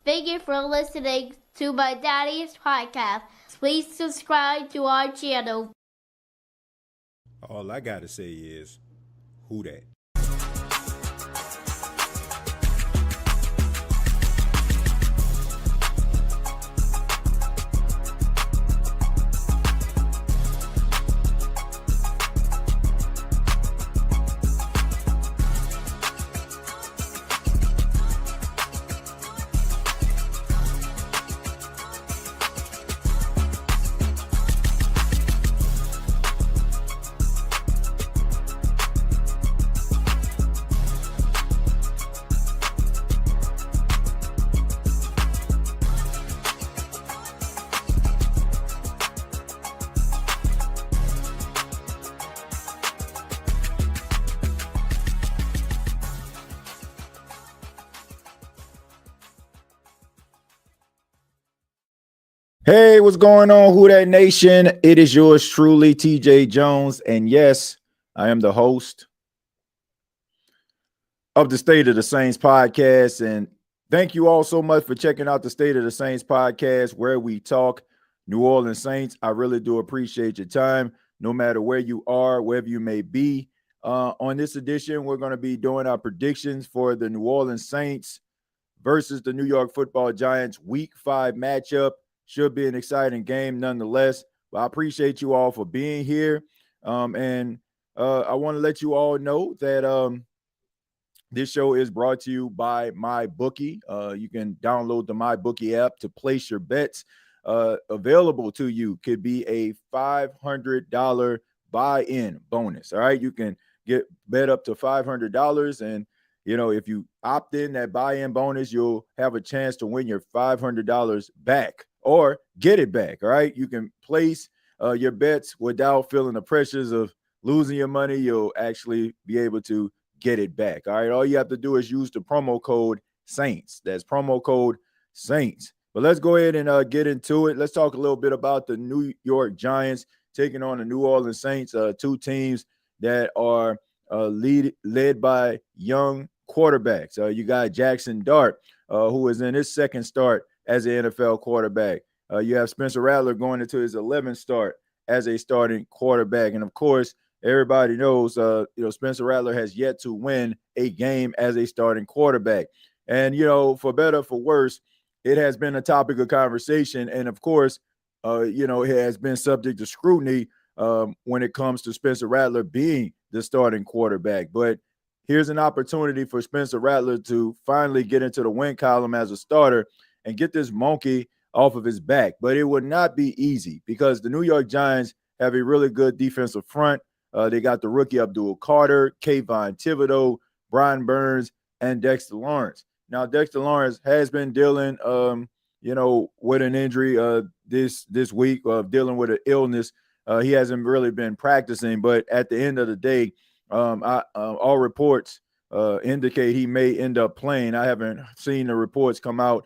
Thank you for listening to my daddy's podcast. Please subscribe to our channel. All I gotta say is, who that? Hey, what's going on, Who That Nation? It is yours truly, TJ Jones. And yes, I am the host of the State of the Saints podcast. And thank you all so much for checking out the State of the Saints podcast, where we talk New Orleans Saints. I really do appreciate your time, no matter where you are, wherever you may be. On this edition, we're going to be doing our predictions for the New Orleans Saints versus the New York Football Giants Week 5 matchup. Should be an exciting game nonetheless. But I appreciate you all for being here. And I want to let you all know that this show is brought to you by MyBookie. You can download the MyBookie app to place your bets. Available to you could be a $500 buy-in bonus. All right, you can get bet up to $500, and if you opt in that buy-in bonus, you'll have a chance to win your $500 back or get it back. All right, you can place your bets without feeling the pressures of losing your money. You'll actually be able to get it back. All right, all you have to do is use the promo code Saints. That's promo code Saints. But let's go ahead and get into it. Let's talk a little bit about the New York Giants taking on the New Orleans Saints, two teams that are led by young quarterbacks. You got Jaxson Dart, who is in his second start as an NFL quarterback. You have Spencer Rattler going into his 11th start as a starting quarterback. And of course, everybody knows, Spencer Rattler has yet to win a game as a starting quarterback. And, for better or for worse, it has been a topic of conversation. And of course, it has been subject to scrutiny when it comes to Spencer Rattler being the starting quarterback. But here's an opportunity for Spencer Rattler to finally get into the win column as a starter and get this monkey off of his back. But it would not be easy because the New York Giants have a really good defensive front. They got the rookie Abdul Carter, Kayvon Thibodeau, Brian Burns, and Dexter Lawrence. Now, Dexter Lawrence has been dealing, with an injury this week, dealing with an illness. He hasn't really been practicing, but at the end of the day, all reports indicate he may end up playing. I haven't seen the reports come out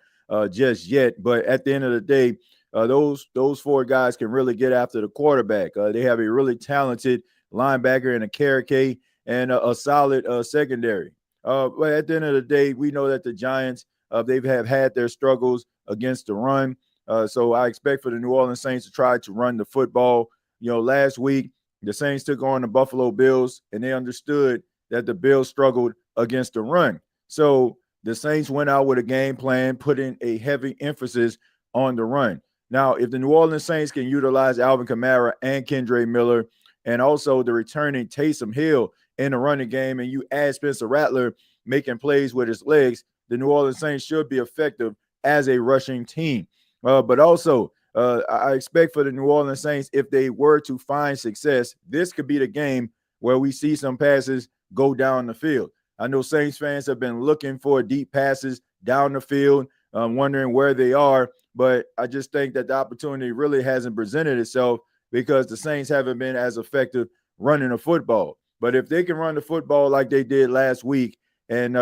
just yet, but at the end of the day, those four guys can really get after the quarterback. They have a really talented linebacker and a K and a solid secondary. But at the end of the day, we know that the Giants, they have had their struggles against the run. So I expect for the New Orleans Saints to try to run the football. Last week, the Saints took on the Buffalo Bills, and they understood that the Bills struggled against the run. So the Saints went out with a game plan, putting a heavy emphasis on the run. Now, if the New Orleans Saints can utilize Alvin Kamara and Kendre Miller, and also the returning Taysom Hill in the running game, and you add Spencer Rattler making plays with his legs, the New Orleans Saints should be effective as a rushing team. But also, I expect for the New Orleans Saints, if they were to find success, this could be the game where we see some passes go down the field. I know Saints fans have been looking for deep passes down the field, wondering where they are, but I just think that the opportunity really hasn't presented itself because the Saints haven't been as effective running the football. But if they can run the football like they did last week and,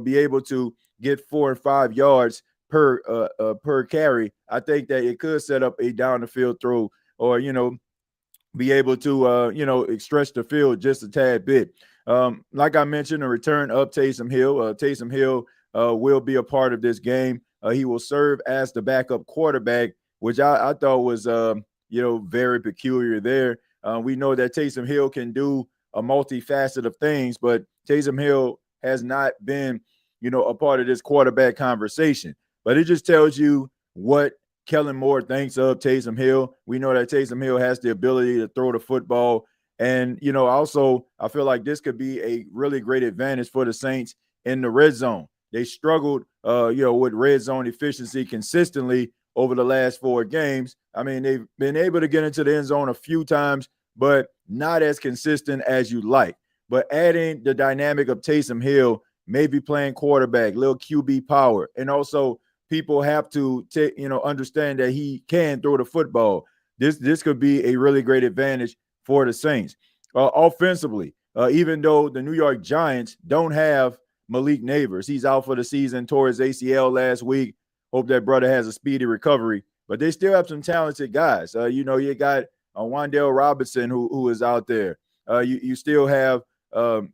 be able to get 4 and 5 yards per carry, I think that it could set up a down the field throw or, be able to, stretch the field just a tad bit. Like I mentioned, a return of Taysom Hill. Taysom Hill will be a part of this game. he will serve as the backup quarterback, which I thought was, very peculiar there. We know that Taysom Hill can do a multifaceted of things, but Taysom Hill has not been, a part of this quarterback conversation. But it just tells you what Kellen Moore thinks of Taysom Hill. We know that Taysom Hill has the ability to throw the football. And, also, I feel like this could be a really great advantage for the Saints in the red zone. They struggled, with red zone efficiency consistently over the last 4 games. I mean, they've been able to get into the end zone a few times, but not as consistent as you like. But adding the dynamic of Taysom Hill, maybe playing quarterback, little QB power, and also people have to understand that he can throw the football. This could be a really great advantage for the Saints. Offensively, even though the New York Giants don't have Malik Neighbors, he's out for the season, tore his ACL last week. Hope that brother has a speedy recovery. But they still have some talented guys. You got Wan'Dale Robinson who is out there. You still have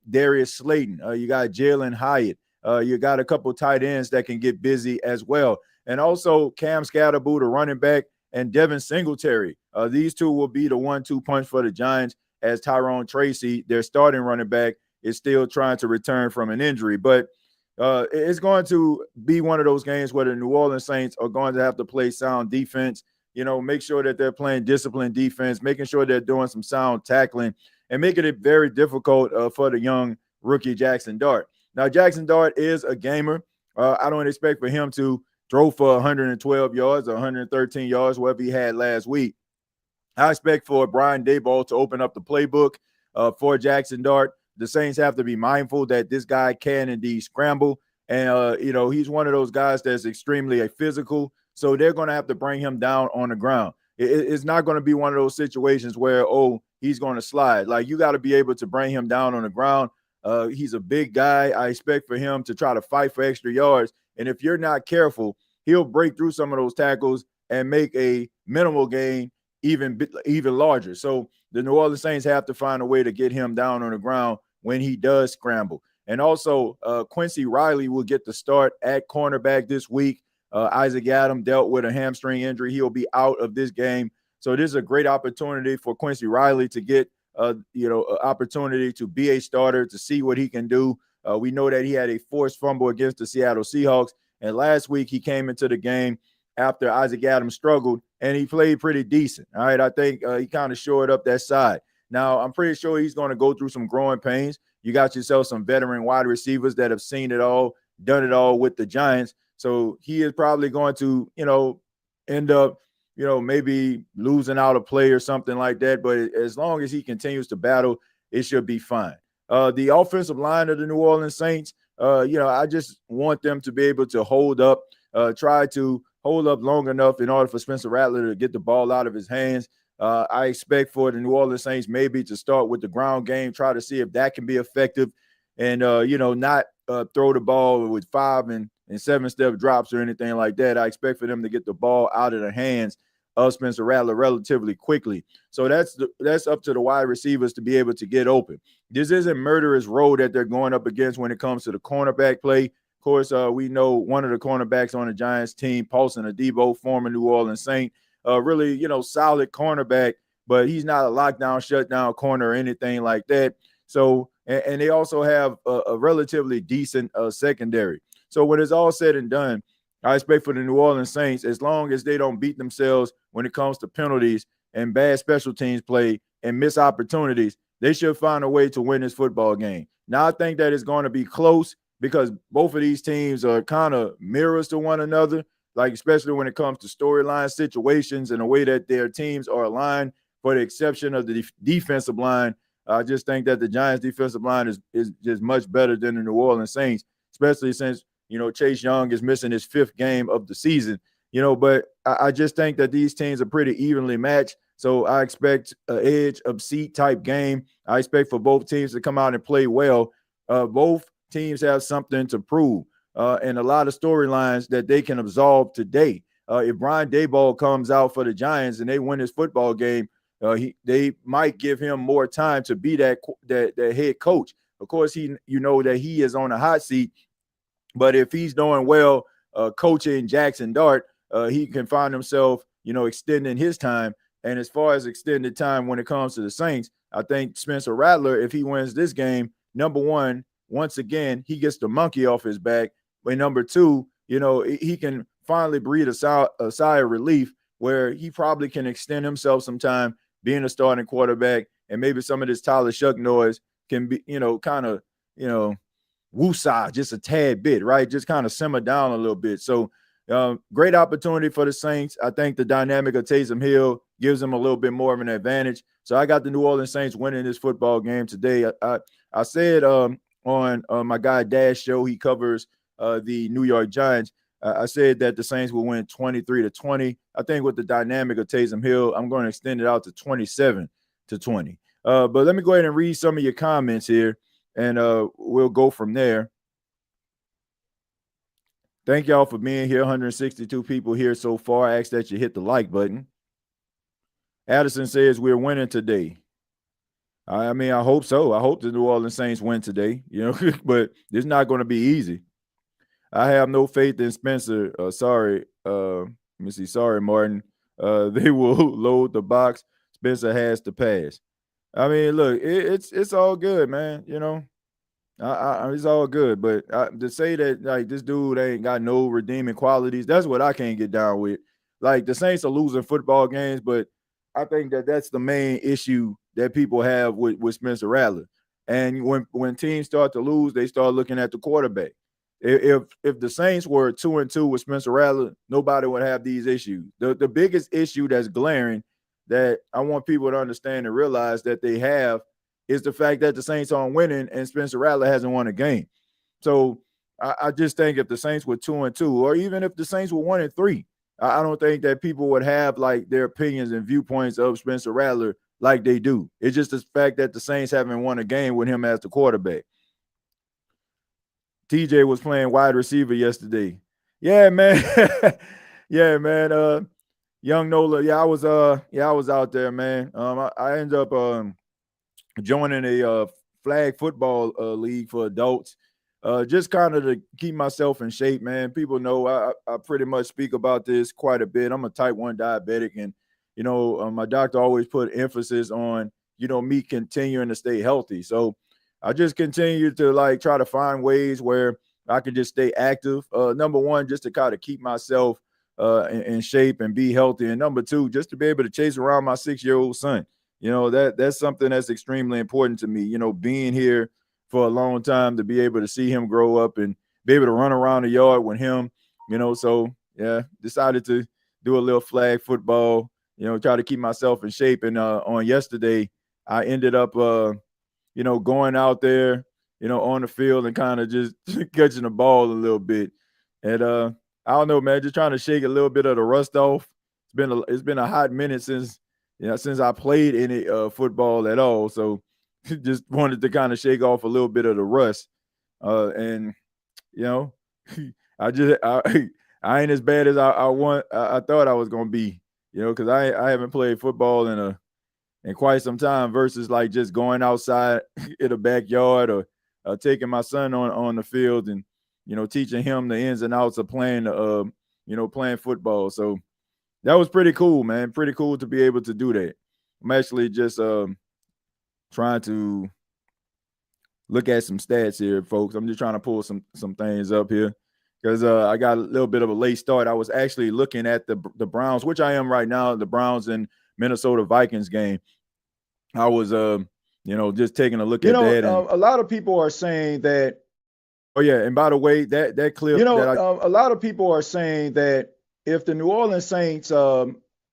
Darius Slayton. You got Jalen Hyatt. You got a couple tight ends that can get busy as well. And also Cam Scatterboot, a running back, and Devin Singletary. These two will be the 1-2 punch for the Giants, as Tyrone Tracy, their starting running back, is still trying to return from an injury. But it's going to be one of those games where the New Orleans Saints are going to have to play sound defense, make sure that they're playing disciplined defense, making sure they're doing some sound tackling, and making it very difficult for the young rookie Jaxson Dart. Now, Jaxson Dart is a gamer. I don't expect for him to throw for 112 yards or 113 yards, whatever he had last week. I expect for Brian Daboll to open up the playbook for Jaxson Dart. The Saints have to be mindful that this guy can indeed scramble. And, he's one of those guys that's extremely physical. So they're going to have to bring him down on the ground. It's not going to be one of those situations where, he's going to slide. Like, you got to be able to bring him down on the ground. He's a big guy. I expect for him to try to fight for extra yards. And if you're not careful, he'll break through some of those tackles and make a minimal gain even larger. So the New Orleans Saints have to find a way to get him down on the ground when he does scramble. And also, Quincy Riley will get the start at cornerback this week. Isaac Adams dealt with a hamstring injury. He'll be out of this game. So this is a great opportunity for Quincy Riley to get, an opportunity to be a starter, to see what he can do. We know that he had a forced fumble against the Seattle Seahawks. And last week he came into the game after Isaac Adams struggled, and he played pretty decent. All right, I think he kind of shored up that side. Now, I'm pretty sure he's going to go through some growing pains. You got yourself some veteran wide receivers that have seen it all, done it all with the Giants. So he is probably going to, end up, maybe losing out a play or something like that. But as long as he continues to battle, it should be fine. The offensive line of the New Orleans Saints, I just want them to be able to hold up, try to hold up long enough in order for Spencer Rattler to get the ball out of his hands. I expect for the New Orleans Saints maybe to start with the ground game, try to see if that can be effective, and, not throw the ball with 5 and 7-step drops or anything like that. I expect for them to get the ball out of the hands of Spencer Rattler relatively quickly. So that's up to the wide receivers to be able to get open. This isn't murderous road that they're going up against when it comes to the cornerback play. Of course, we know one of the cornerbacks on the Giants team, Paulson Adebo, former New Orleans Saint, really, solid cornerback, but he's not a lockdown, shutdown corner or anything like that. So, and they also have a relatively decent secondary. So when it's all said and done, I expect for the New Orleans Saints, as long as they don't beat themselves when it comes to penalties and bad special teams play and miss opportunities, they should find a way to win this football game. Now, I think that it's going to be close because both of these teams are kind of mirrors to one another, like especially when it comes to storyline situations and the way that their teams are aligned, for the exception of the defensive line. I just think that the Giants' defensive line is just much better than the New Orleans Saints, especially since Chase Young is missing his 5th game of the season, but I just think that these teams are pretty evenly matched. So I expect an edge of seat type game. I expect for both teams to come out and play well. Both teams have something to prove and a lot of storylines that they can absolve today. If Brian Daboll comes out for the Giants and they win this football game, they might give him more time to be that head coach. Of course, that he is on a hot seat. But if he's doing well coaching Jaxson Dart, he can find himself, extending his time. And as far as extended time when it comes to the Saints, I think Spencer Rattler, if he wins this game, number one, once again, he gets the monkey off his back. But number two, he can finally breathe a sigh of relief where he probably can extend himself some time being a starting quarterback, and maybe some of this Tyler Shuck noise can be, kind of, woosah just a tad bit, right? Just kind of simmer down a little bit. So great opportunity for the Saints. I think the dynamic of Taysom Hill gives them a little bit more of an advantage. So I got the New Orleans Saints winning this football game today. I said on my guy Dash show, he covers the New York Giants. I said that the Saints will win 23-20. I think with the dynamic of Taysom Hill, I'm going to extend it out to 27-20. But let me go ahead and read some of your comments here, and we'll go from there. Thank y'all for being here. 162 people here so far. I ask that you hit the like button. Addison says we're winning today. I mean, I hope so. I hope the New Orleans Saints win today, but it's not going to be easy. I have no faith in Spencer. Sorry. Let me see. Sorry, Martin. They will load the box. Spencer has to pass. I mean, look, it's all good, man. It's all good. But to say that, like, this dude ain't got no redeeming qualities, that's what I can't get down with. Like, the Saints are losing football games, but I think that's the main issue that people have with Spencer Rattler. And when teams start to lose, they start looking at the quarterback. If the Saints were 2-2 with Spencer Rattler, nobody would have these issues. The biggest issue that's glaring that I want people to understand and realize that they have is the fact that the Saints aren't winning and Spencer Rattler hasn't won a game. So I just think if the Saints were 2-2, or even if the Saints were 1-3, I don't think that people would have like their opinions and viewpoints of Spencer Rattler like they do. It's just the fact that the Saints haven't won a game with him as the quarterback. TJ was playing wide receiver yesterday. Yeah, man. Yeah, man. Young Nola. Yeah, I was out there, man. I ended up joining a flag football league for adults. Just kind of to keep myself in shape, man. People know I pretty much speak about this quite a bit. I'm a type 1 diabetic, and my doctor always put emphasis on me continuing to stay healthy. So I just continue to like try to find ways where I can just stay active. Number one, just to kind of keep myself in shape and be healthy, and number two, just to be able to chase around my 6-year-old son. That's something that's extremely important to me. Being here for a long time, to be able to see him grow up and be able to run around the yard with him. So yeah, decided to do a little flag football. Try to keep myself in shape. And on yesterday, I ended up going out there, on the field and kind of just catching the ball a little bit. And I don't know, man, just trying to shake a little bit of the rust off. It's been a hot minute since I played any football at all. So just wanted to kind of shake off a little bit of the rust. And I ain't as bad as I thought I was gonna be, because I haven't played football in quite some time versus like just going outside in the backyard or taking my son on the field and teaching him the ins and outs of playing playing football. So that was pretty cool, man. Pretty cool to be able to do that. I'm actually just trying to look at some stats here, folks. I'm just trying to pull some things up here because I got a little bit of a late start. I was actually looking at the Browns, which I am right now, the Browns and Minnesota Vikings game. I was just taking a look at that. And a lot of people are saying that. Oh yeah, and by the way, that clip. A lot of people are saying that if the New Orleans Saints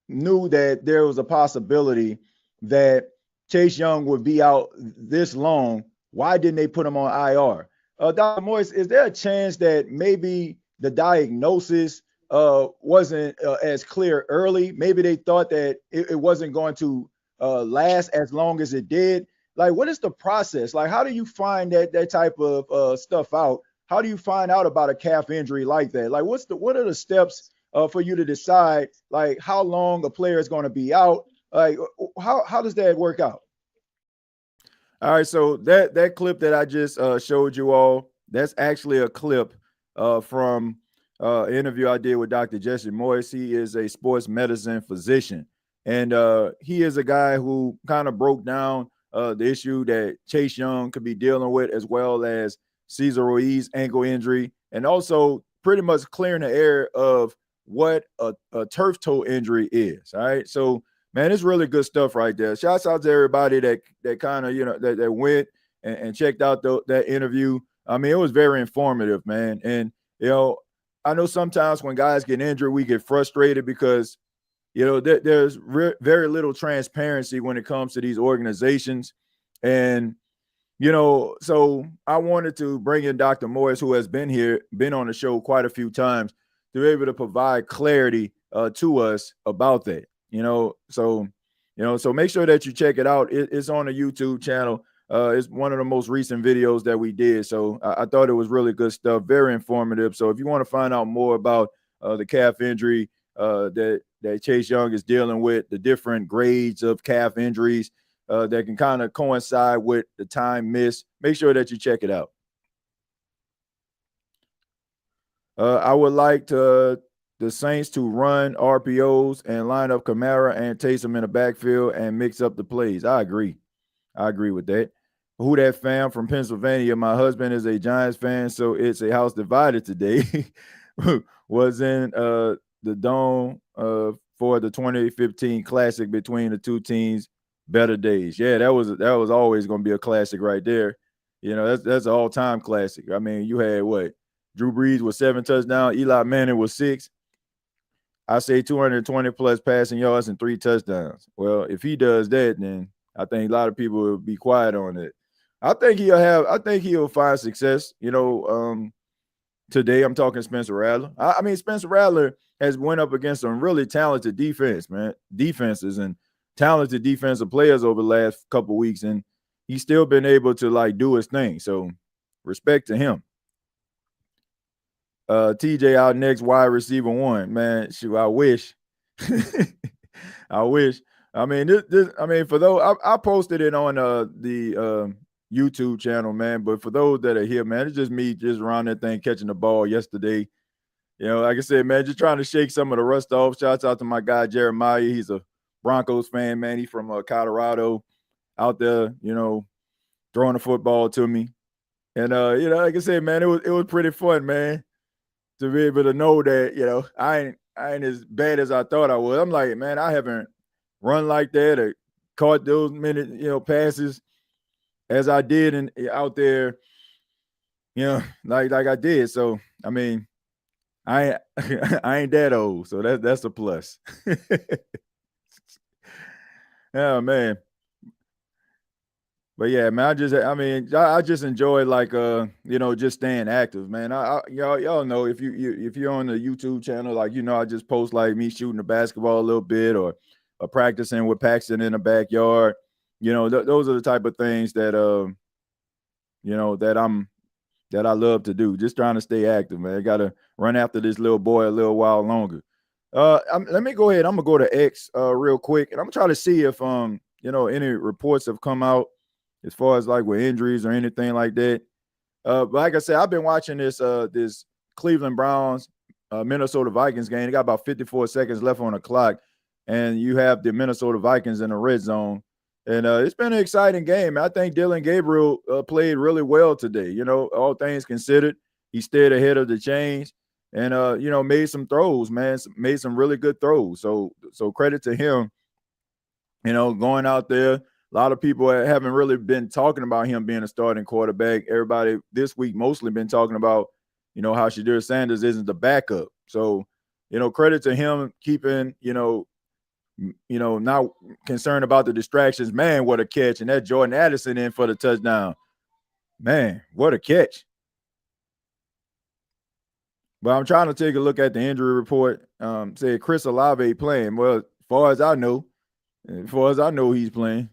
knew that there was a possibility that Chase Young would be out this long, why didn't they put him on IR? Dr. Morris, is there a chance that maybe the diagnosis wasn't as clear early? Maybe they thought that it wasn't going to last as long as it did. Like, what is the process? Like, how do you find that type of stuff out? How do you find out about a calf injury like that? Like, what are the steps for you to decide like how long a player is going to be out? Like, how does that work out? All right, so that clip that I just showed you all, that's actually a clip from interview I did with Dr. Jesse Morris. He is a sports medicine physician, and he is a guy who kind of broke down the issue that Chase Young could be dealing with, as well as Cesar Ruiz ankle injury, and also pretty much clearing the air of what a turf toe injury is. All right, so man, it's really good stuff right there. Shouts out to everybody that kind of that went and checked out that interview. I mean, it was very informative, man. And I know sometimes when guys get injured, we get frustrated because there's very little transparency when it comes to these organizations. And so I wanted to bring in Dr. Morris, who has been on the show quite a few times, to be able to provide clarity to us about that. So make sure that you check it out. It's on the YouTube channel. It's one of the most recent videos that we did. So I thought it was really good stuff, very informative. So if you want to find out more about the calf injury that Chase Young is dealing with, the different grades of calf injuries that can kind of coincide with the time missed, make sure that you check it out. I would like the Saints to run RPOs and line up Kamara and Taysom in the backfield and mix up the plays. I agree with that. Who that fam from Pennsylvania? My husband is a Giants fan, so it's a house divided today. Was in the dome for the 2015 Classic between the two teams. Better days. Yeah, that was always going to be a classic right there. That's an all-time classic. I mean, you had what? Drew Brees with 7 touchdowns. Eli Manning with 6. I say 220 plus passing yards and 3 touchdowns. Well, if he does that, then I think a lot of people will be quiet on it. I think he'll find success. Today I'm talking Spencer Rattler. I mean, Spencer Rattler has went up against some really talented defenses and talented defensive players over the last couple of weeks, and he's still been able to do his thing. So respect to him. TJ out next, wide receiver 1. Man, shoot, I wish. I wish. I mean, for those, I posted it on the YouTube channel, man. But for those that are here, man, it's just me just around that thing catching the ball yesterday. Like I said, man, just trying to shake some of the rust off. Shouts out to my guy Jeremiah. He's a Broncos fan, man. He's from Colorado, out there, throwing the football to me. And like I said, man, it was pretty fun, man, to be able to know that, I ain't as bad as I thought I was. I'm like, man, I haven't run like that or caught those many, passes as I did out there, like I did. So, I mean, I ain't that old, so that's a plus. Oh man. But yeah, man, I just enjoy just staying active, man. Y'all know if you're on the YouTube channel, I just post me shooting the basketball a little bit or practicing with Paxton in the backyard. Those are the type of things that that I love to do. Just trying to stay active, man. I gotta run after this little boy a little while longer. Let me go ahead. I'm gonna go to X real quick, and I'm trying to see if any reports have come out as far as with injuries or anything like that. But like I said, I've been watching this Cleveland Browns Minnesota Vikings game. They got about 54 seconds left on the clock, and you have the Minnesota Vikings in the red zone. And it's been an exciting game. I think Dylan Gabriel played really well today. All things considered, he stayed ahead of the chains and made some throws, man. Made some really good throws. So credit to him. Going out there. A lot of people haven't really been talking about him being a starting quarterback. Everybody this week mostly been talking about, how Shadir Sanders isn't the backup. So, credit to him keeping, not concerned about the distractions. Man, what a catch. And that Jordan Addison in for the touchdown. Man, what a catch. But I'm trying to take a look at the injury report. Say Chris Olave playing. Well, as far as I know, he's playing.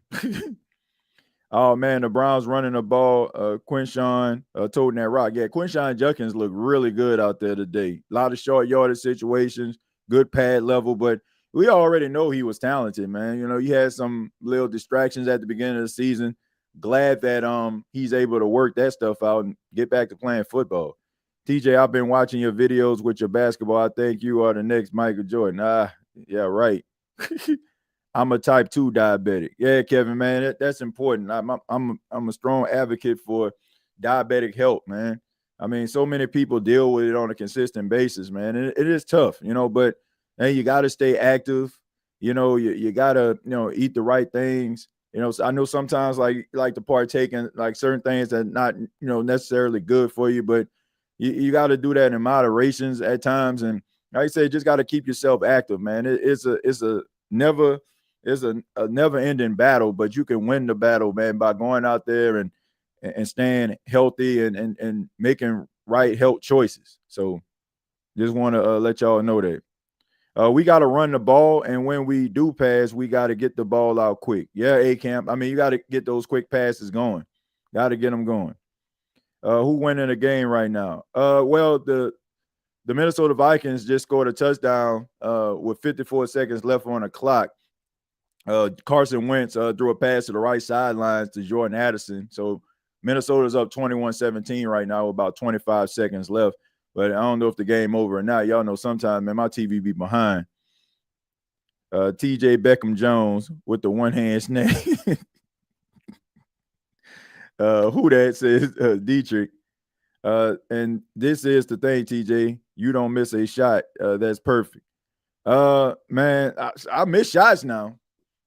Oh, man, the Browns running the ball. Quinshawn toting that rock. Yeah, Quinshawn Judkins looked really good out there today. A lot of short yardage situations, good pad level, but we already know he was talented, man. He had some little distractions at the beginning of the season. Glad that he's able to work that stuff out and get back to playing football. TJ, I've been watching your videos with your basketball. I think you are the next Michael Jordan. Yeah, right. I'm a type 2 diabetic. Yeah, Kevin, man, that's important. I'm a strong advocate for diabetic health, man. I mean, so many people deal with it on a consistent basis, man. It is tough, but hey, you got to stay active. You got to, eat the right things. So I know sometimes like to partake in like certain things that not, necessarily good for you, but you got to do that in moderations at times. And like I say, just got to keep yourself active, man. It's a never ending battle, but you can win the battle, man, by going out there and staying healthy and making right health choices. So just want to let y'all know that. We got to run the ball, and when we do pass, we got to get the ball out quick. Yeah, A-Camp. I mean, you got to get those quick passes going. Got to get them going. Who winning the game right now? Well, the Minnesota Vikings just scored a touchdown with 54 seconds left on the clock. Carson Wentz threw a pass to the right sidelines to Jordan Addison. So Minnesota's up 21-17 right now with about 25 seconds left. But I don't know if the game over or not. Y'all know sometimes, man, my TV be behind. TJ Beckham Jones with the one-hand snap. Who that says Dietrich. And this is the thing, TJ. You don't miss a shot. That's perfect. Man, I miss shots now.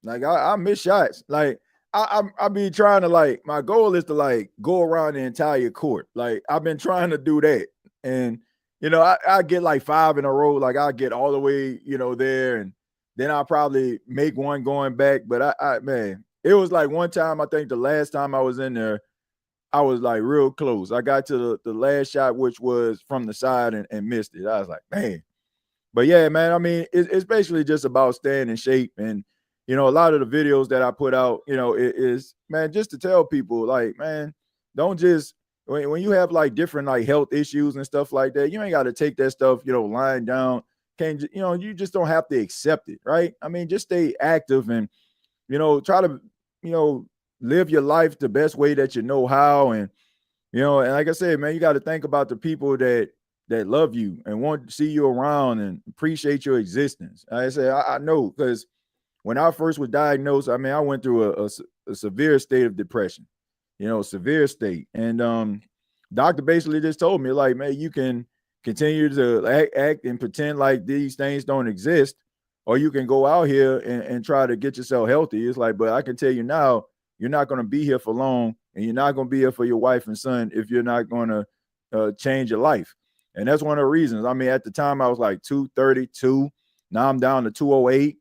Like I miss shots. Like I be trying to like my goal is to like go around the entire court. Like I've been trying to do that. And I get like 5 in a row. Like I get all the way, there, and then I'll probably make one going back. But I man, it was like one time, I think the last time I was in there, I was like real close. I got to the last shot, which was from the side and missed it. I was like, man. But yeah, man, I mean, it's basically just about staying in shape. And, a lot of the videos that I put out, it is, man, just to tell people, like, man, don't just, when you have like different like health issues and stuff like that, you ain't got to take that stuff, lying down. You just don't have to accept it, right? I mean, just stay active and, try to, live your life the best way that you know how. And, and like I said, man, you got to think about the people that love you and want to see you around and appreciate your existence. Like I said, I know, because when I first was diagnosed, I mean, I went through a severe state of depression, severe state. And doctor basically just told me, like, man, you can continue to act and pretend like these things don't exist, or you can go out here and try to get yourself healthy. It's like, but I can tell you now, you're not going to be here for long, and you're not going to be here for your wife and son if you're not going to change your life. And that's one of the reasons. I mean, at the time I was like 232. Now I'm down to 208.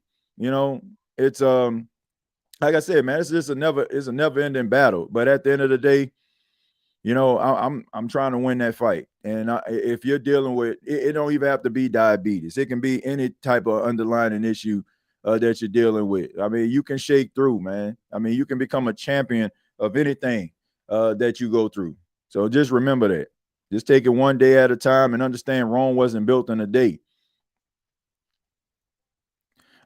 It's like I said, man, it's a never ending battle. But at the end of the day, I'm trying to win that fight. And if you're dealing with it, don't even have to be diabetes. It can be any type of underlying issue that you're dealing with. I mean, you can shake through, man. I mean, you can become a champion of anything that you go through. So just remember that. Just take it one day at a time and understand Rome wasn't built in a day.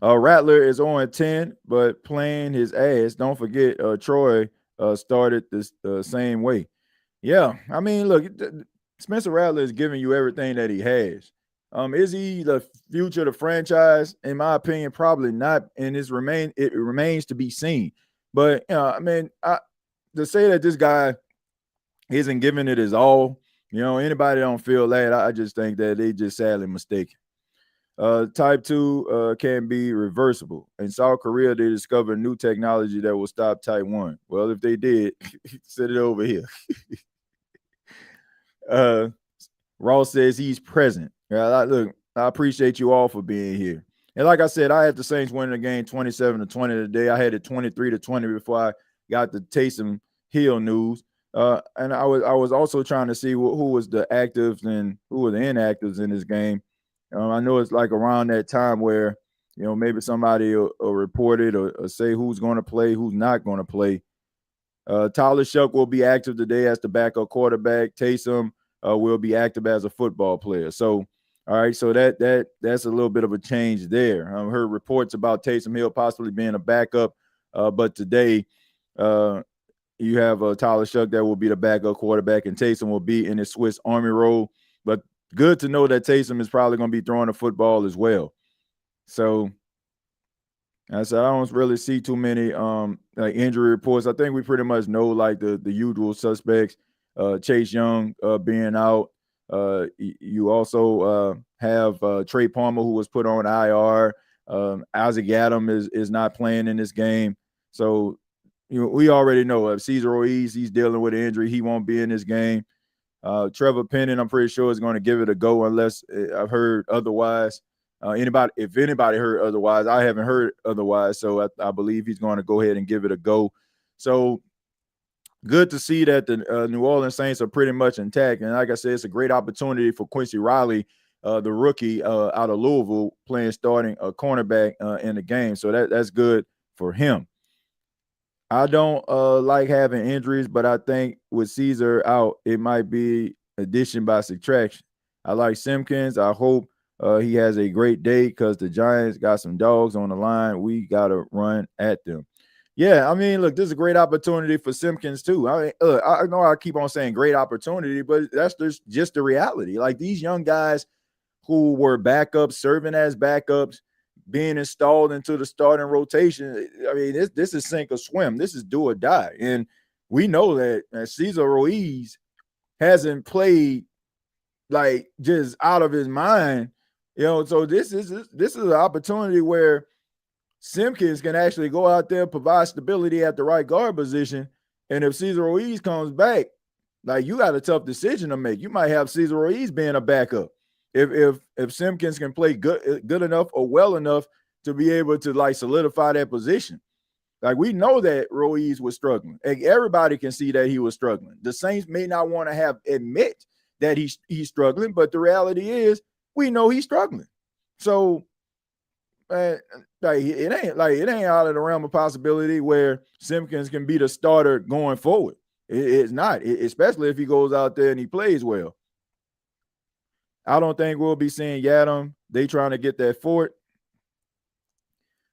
Rattler is on 10, but playing his ass. Don't forget, Troy started this same way. Yeah, I mean, look, Spencer Rattler is giving you everything that he has. Is he the future of the franchise? In my opinion, probably not. And it remains to be seen. But I mean, to say that this guy isn't giving it his all, anybody don't feel that, I just think that they just sadly mistaken. Type 2 can be reversible. In South Korea, they discovered new technology that will stop type 1. Well, if they did, set it over here. Ross says he's present. Look, I appreciate you all for being here. And like I said, I had the Saints winning the game 27-20 today. I had it 23-20 before I got the Taysom Hill news. And I was also trying to see who was the actives and who were the inactives in this game. I know it's like around that time where, maybe somebody will report it or say who's going to play, who's not going to play. Tyler Shuck will be active today as the backup quarterback. Taysom will be active as a football player. So, all right, so that's a little bit of a change there. I heard reports about Taysom Hill possibly being a backup, but today you have Tyler Shuck that will be the backup quarterback, and Taysom will be in his Swiss Army role. But good to know that Taysom is probably going to be throwing the football as well. So I said I don't really see too many like injury reports. I think we pretty much know like the usual suspects. Chase Young being out. You also have Trey Palmer, who was put on IR. Isaac Adams is not playing in this game. So we already know Cesar Ruiz, he's dealing with an injury. He won't be in this game. Trevor Penning, I'm pretty sure is going to give it a go unless I've heard otherwise. If anybody heard otherwise, I haven't heard otherwise. So I believe he's going to go ahead and give it a go. So good to see that the New Orleans Saints are pretty much intact. And like I said, it's a great opportunity for Quincy Riley, the rookie out of Louisville, playing starting a cornerback in the game. So that's good for him. I don't like having injuries, but I think with Caesar out, it might be addition by subtraction. I like Simpkins. I hope he has a great day because the Giants got some dogs on the line. We got to run at them. Yeah, I mean, look, this is a great opportunity for Simpkins too. I know I keep on saying great opportunity, but that's just the reality. Like these young guys who were backups, serving as backups, being installed into the starting rotation. I mean, this is sink or swim. This is do or die. And we know that Cesar Ruiz hasn't played like just out of his mind, so this is an opportunity where Simpkins can actually go out there, provide stability at the right guard position. And if Cesar Ruiz comes back, like you got a tough decision to make. You might have Cesar Ruiz being a backup. If Simpkins can play good enough or well enough to be able to like solidify that position. Like we know that Ruiz was struggling. Like, everybody can see that he was struggling. The Saints may not want to admit that he's struggling, but the reality is we know he's struggling. So it ain't out of the realm of possibility where Simpkins can be the starter going forward. It's not, especially if he goes out there and he plays well. I don't think we'll be seeing Yadam. They trying to get that fort.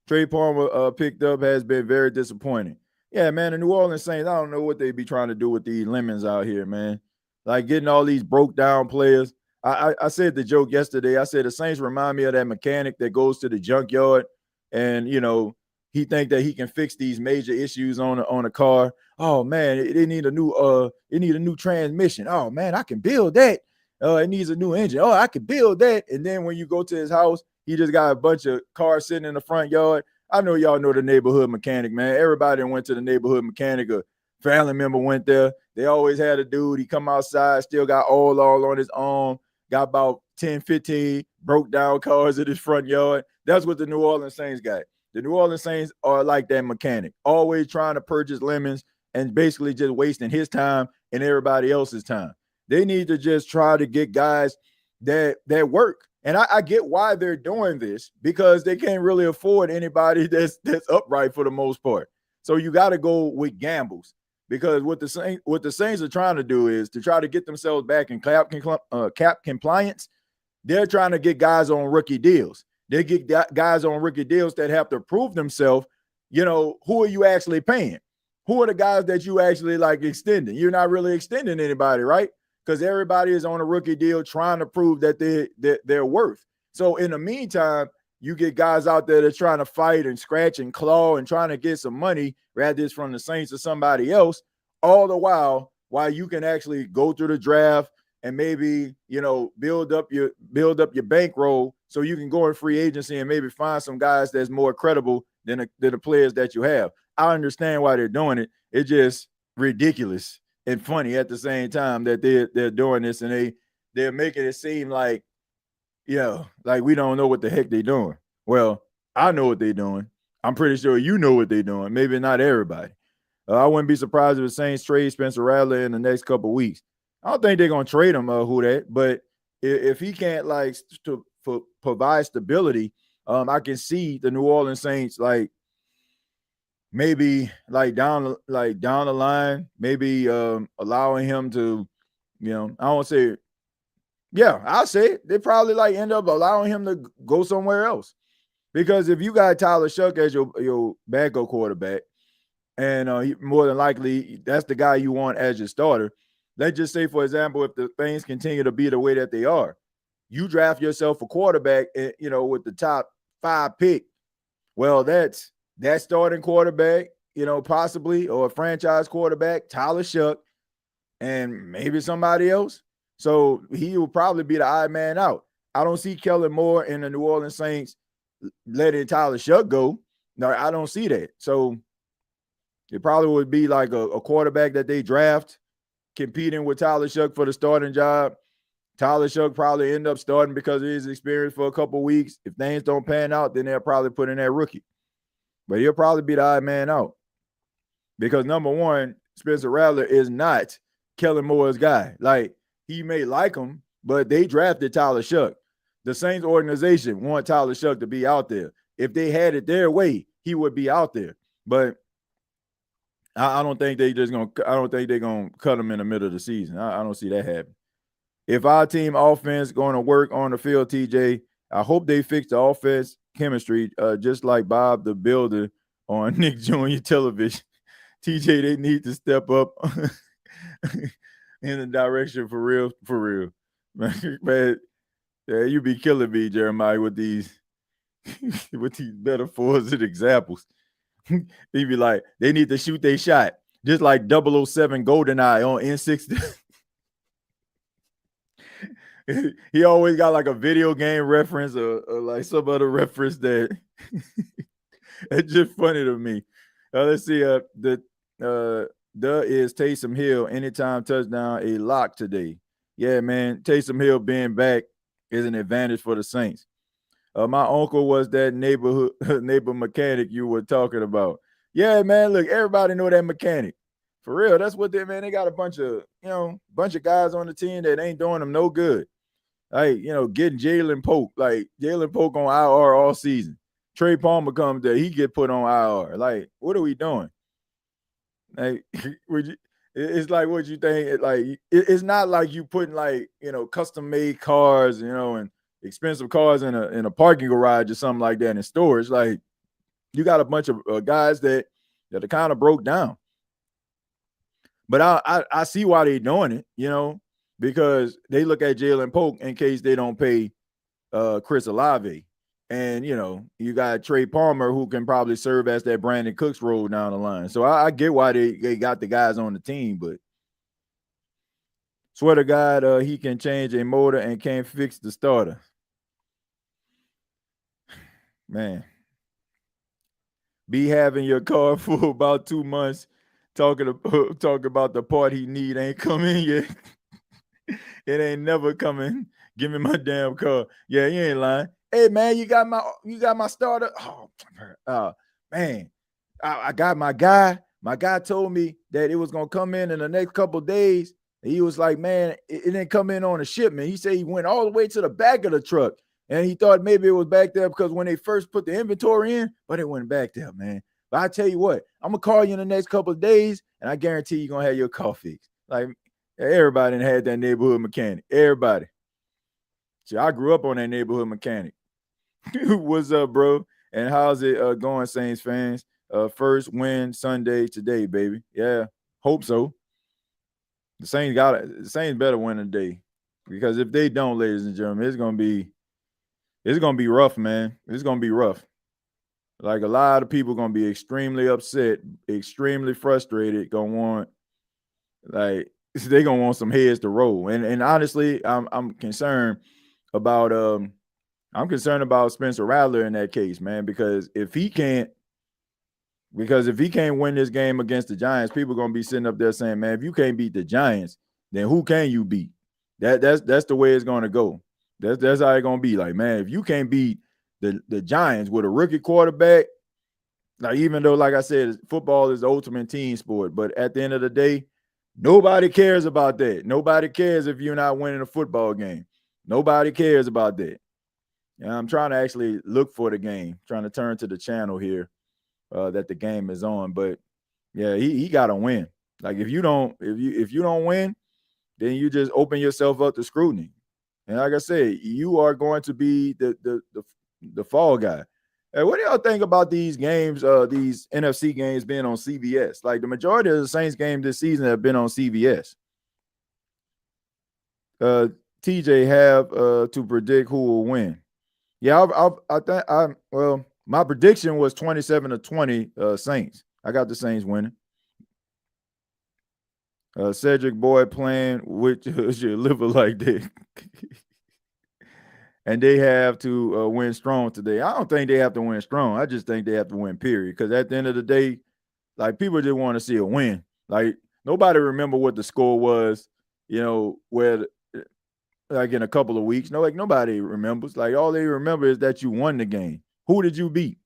Trey Palmer picked up has been very disappointing. Yeah, man, the New Orleans Saints, I don't know what they be trying to do with these lemons out here, man. Like getting all these broke down players. I said the joke yesterday. I said the Saints remind me of that mechanic that goes to the junkyard and, he think that he can fix these major issues on a car. Oh, man, it need a new transmission. Oh, man, I can build that. It needs a new engine. Oh, I could build that. And then when you go to his house, he just got a bunch of cars sitting in the front yard. I know y'all know the neighborhood mechanic, man. Everybody went to the neighborhood mechanic. A family member went there. They always had a dude. He come outside, still got all on his arm, got about 10, 15 broke down cars in his front yard. That's what the New Orleans Saints got. The New Orleans Saints are like that mechanic, always trying to purchase lemons and basically just wasting his time and everybody else's time. They need to just try to get guys that work. And I get why they're doing this because they can't really afford anybody that's upright for the most part. So you got to go with gambles because what the Saints are trying to do is to try to get themselves back in cap compliance. They're trying to get guys on rookie deals. They get guys on rookie deals that have to prove themselves. Who are you actually paying? Who are the guys that you actually like extending? You're not really extending anybody, right? Because everybody is on a rookie deal trying to prove that they're worth. So in the meantime, you get guys out there that's trying to fight and scratch and claw and trying to get some money, rather it's from the Saints or somebody else, all the while you can actually go through the draft and maybe, build up your bankroll so you can go in free agency and maybe find some guys that's more credible than the players that you have. I understand why they're doing it. It's just ridiculous and funny at the same time that they're doing this, and they're making it seem like, like we don't know what the heck they're doing. Well, I know what they're doing. I'm pretty sure you know what they're doing. Maybe not everybody. I wouldn't be surprised if the Saints trade Spencer Rattler in the next couple of weeks. I don't think they're gonna trade him, but if he can't provide stability, I can see the New Orleans Saints maybe down the line, maybe allowing him to, I won't say, I'll say it. They probably end up allowing him to go somewhere else. Because if you got Tyler Shuck as your backup quarterback, and more than likely that's the guy you want as your starter, let's just say, for example, if the things continue to be the way that they are, you draft yourself a quarterback, with the top 5 pick. Well, that's that starting quarterback, possibly, or a franchise quarterback, Tyler Shuck, and maybe somebody else. So he will probably be the odd man out. I don't see Kellen Moore and the New Orleans Saints letting Tyler Shuck go. No, I don't see that. So it probably would be like a quarterback that they draft competing with Tyler Shuck for the starting job. Tyler Shuck probably end up starting because of his experience for a couple of weeks. If things don't pan out, then they'll probably put in that rookie. But he'll probably be the odd man out. Because number one, Spencer Rattler is not Kellen Moore's guy. Like, he may like him, but they drafted Tyler Shuck. The Saints organization want Tyler Shuck to be out there. If they had it their way, he would be out there. But I don't think they're gonna cut him in the middle of the season. I don't see that happen. If our team offense going to work on the field, TJ, I hope they fix the offense chemistry, just like Bob the Builder on Nick Jr. television. TJ, they need to step up in the direction for real. Man, yeah, you be killing me, Jeremiah, with these metaphors and examples. He be like, they need to shoot their shot, just like 007 GoldenEye on N60. He always got like a video game reference or like some other reference that it's just funny to me. Let's see. The is Taysom Hill anytime touchdown a lock today. Yeah, man. Taysom Hill being back is an advantage for the Saints. My uncle was that neighbor mechanic you were talking about. Yeah, man. Look, everybody know that mechanic. For real, that's what they got a bunch of guys on the team that ain't doing them no good. Like, getting Jalen Polk on IR all season. Trey Palmer comes there, he get put on IR. Like, what are we doing? Like, it's like what you think. Like, it's not like you putting custom made cars, and expensive cars in a parking garage or something like that in storage. Like, you got a bunch of guys that are kind of broke down. But I see why they're doing it, because they look at Jalen Polk in case they don't pay Chris Olave. And, you got Trey Palmer who can probably serve as that Brandon Cooks role down the line. So I get why they got the guys on the team, but swear to God, he can change a motor and can't fix the starter. Man. Be having your car for about 2 months, talking about the part he need ain't coming yet. It ain't never coming. Give me my damn car. Yeah, you ain't lying. Hey man, you got my starter. Oh, man, I got my guy. My guy told me that it was gonna come in the next couple of days. He was like, man, it didn't come in on a shipment. He said he went all the way to the back of the truck, and he thought maybe it was back there because when they first put the inventory in, but it went back there, man. But I tell you what, I'm gonna call you in the next couple of days, and I guarantee you're gonna have your car fixed. Like, everybody had that neighborhood mechanic. Everybody. See, I grew up on that neighborhood mechanic. What's up, bro? And how's it going, Saints fans? First win Sunday today, baby. Yeah, hope so. The Saints better win today, because if they don't, ladies and gentlemen, it's gonna be rough, man. It's gonna be rough. Like, a lot of people gonna be extremely upset, extremely frustrated. They're gonna want some heads to roll. And honestly, I'm concerned about Spencer Rattler in that case, man, because if he can't win this game against the Giants, people are gonna be sitting up there saying, man, if you can't beat the Giants, then who can you beat? That's the way it's gonna go. That's how it's gonna be. Like, man, if you can't beat the Giants with a rookie quarterback, like, even though, like I said, football is the ultimate team sport, but at the end of the day, nobody cares about that. Nobody cares if you're not winning a football game. Nobody cares about that. And I'm trying to actually look for the game, trying to turn to the channel here that the game is on. But yeah, he got to win. Like, if you don't win, then you just open yourself up to scrutiny. And like I said, you are going to be the fall guy. Hey, what do y'all think about these games, these NFC games being on CBS? Like, the majority of the Saints games this season have been on CBS. TJ have to predict who will win. Yeah, I think my prediction was 27-20 Saints. I got the Saints winning. Cedric Boyd playing with your liver like that. And they have to win strong today. I don't think they have to win strong. I just think they have to win, period. Because at the end of the day, like, people just want to see a win. Like, nobody remember what the score was, where like in a couple of weeks. No, like, nobody remembers. Like, all they remember is that you won the game. Who did you beat?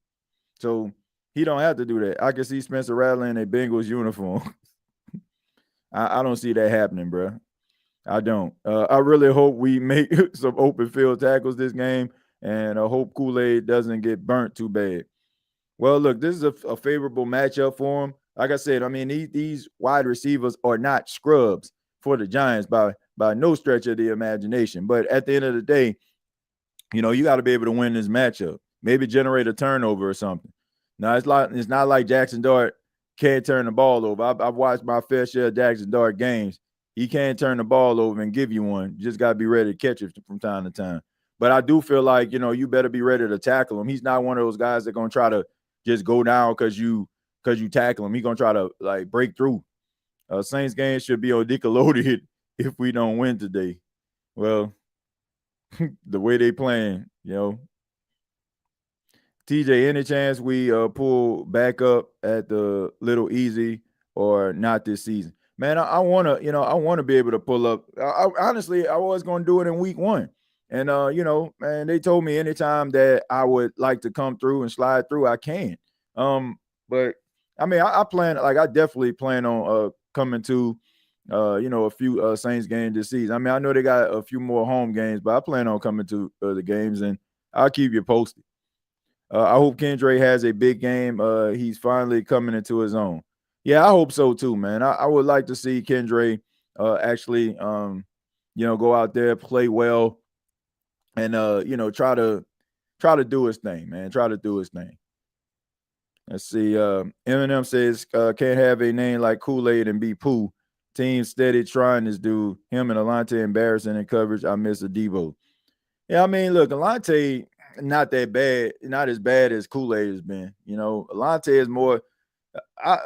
So he don't have to do that. I can see Spencer Rattler in a Bengals uniform. I don't see that happening, bro. I don't. I really hope we make some open field tackles this game, and I hope Kool-Aid doesn't get burnt too bad. Well, look, this is a favorable matchup for him. Like I said, I mean, these wide receivers are not scrubs for the Giants by no stretch of the imagination. But at the end of the day, you got to be able to win this matchup. Maybe generate a turnover or something. Now, it's not like Jaxson Dart can't turn the ball over. I've watched my fair share of Jaxson Dart games. He can turn the ball over and give you one. You just got to be ready to catch it from time to time. But I do feel like, you better be ready to tackle him. He's not one of those guys that are going to try to just go down because you tackle him. He's going to try to, like, break through. Saints game should be on Nickelodeon if we don't win today. Well, the way they playing, TJ, any chance we pull back up at the Little Easy or not this season? Man, I want to be able to pull up. Honestly, I was going to do it in week 1. And, man, they told me anytime that I would like to come through and slide through, I can. But, I mean, I definitely plan on coming to, a few Saints games this season. I mean, I know they got a few more home games, but I plan on coming to the games, and I'll keep you posted. I hope Kendra has a big game. He's finally coming into his own. Yeah, I hope so too, man. I would like to see Kendra actually, go out there, play well, and try to do his thing, man. Try to do his thing. Let's see. Eminem says can't have a name like Kool-Aid and be Pooh. Team steady trying this dude. Him and Alante embarrassing in coverage. I miss a Devo. Yeah, I mean, look, Alante not that bad, not as bad as Kool-Aid has been. Alante is more. I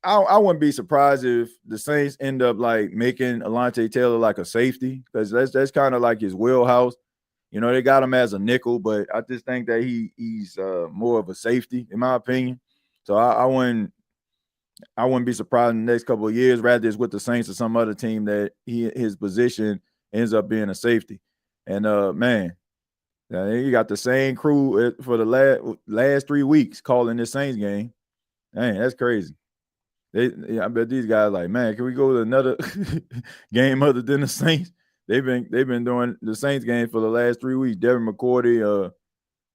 wouldn't be surprised if the Saints end up like making Alante Taylor like a safety, because that's kind of like his wheelhouse. They got him as a nickel, but I just think that he's more of a safety, in my opinion. So I wouldn't be surprised in the next couple of years, rather it's with the Saints or some other team, that his position ends up being a safety. And man, you got the same crew for the last 3 weeks calling this Saints game. Dang, that's crazy. I bet these guys like, man, can we go to another game other than the Saints? They've been doing the Saints game for the last 3 weeks. Devin McCourty,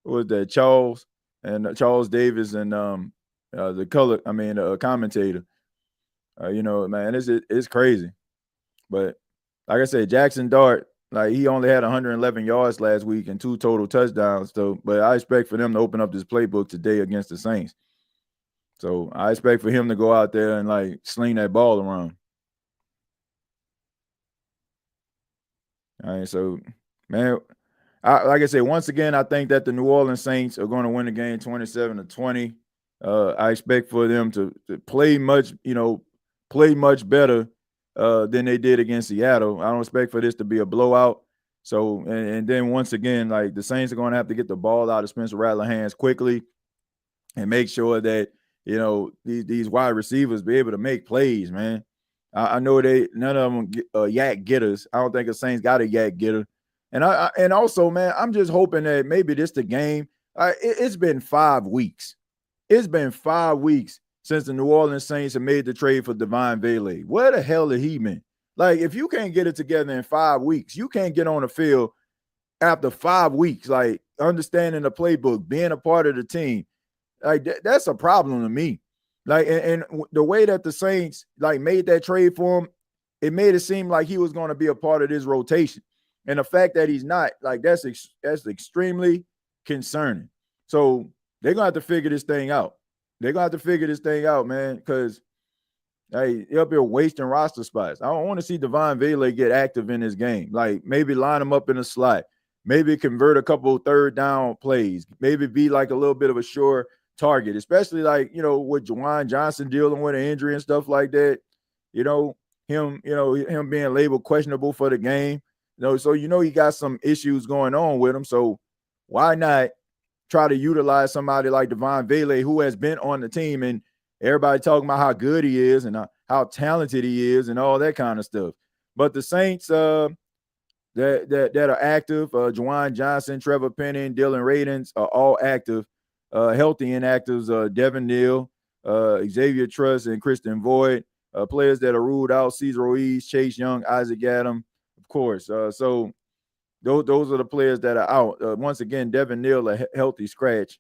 what was that? Charles Davis, and the commentator. Man, it's crazy. But like I said, Jaxson Dart, like, he only had 111 yards last week and 2 total touchdowns. So, but I expect for them to open up this playbook today against the Saints. So I expect for him to go out there and, like, sling that ball around. All right, so, man, like I said, once again, I think that the New Orleans Saints are going to win the game 27-20. I expect for them to play much better than they did against Seattle. I don't expect for this to be a blowout. So, and then once again, like, the Saints are going to have to get the ball out of Spencer Rattler's hands quickly and make sure that, these wide receivers be able to make plays, man. I know none of them yak getters. I don't think the Saints got a yak getter. And also, man, I'm just hoping that maybe this the game. It's been 5 weeks. It's been 5 weeks since the New Orleans Saints have made the trade for Devon Bailey. Where the hell had he been? Like, if you can't get it together in 5 weeks, you can't get on the field after 5 weeks, like, understanding the playbook, being a part of the team. Like, that's a problem to me. Like, and the way that the Saints, like, made that trade for him, it made it seem like he was going to be a part of this rotation. And the fact that he's not, like, that's extremely concerning. So they're going to have to figure this thing out. They're going to have to figure this thing out, man, because Hey, he up here wasting roster spots. I don't want to see Devon Vele get active in this game. Like maybe line him up in a slot. Maybe convert a couple third down plays. Maybe be like a little bit of a sure target, especially like, with Juwan Johnson dealing with an injury and stuff like that. Him being labeled questionable for the game. So he got some issues going on with him. So why not try to utilize somebody like Devon Vele, who has been on the team, and everybody talking about how good he is and how talented he is and all that kind of stuff. But the Saints that are active, Juwan Johnson, Trevor Penning, Dylan Radins are all active, healthy inactives, Devin Neal, Xavier Truss, and Christian Voigt. Players that are ruled out, Cesar Ruiz, Chase Young, Isaac Adam, of course. So those are the players that are out. Once again, Devin Neal, a healthy scratch.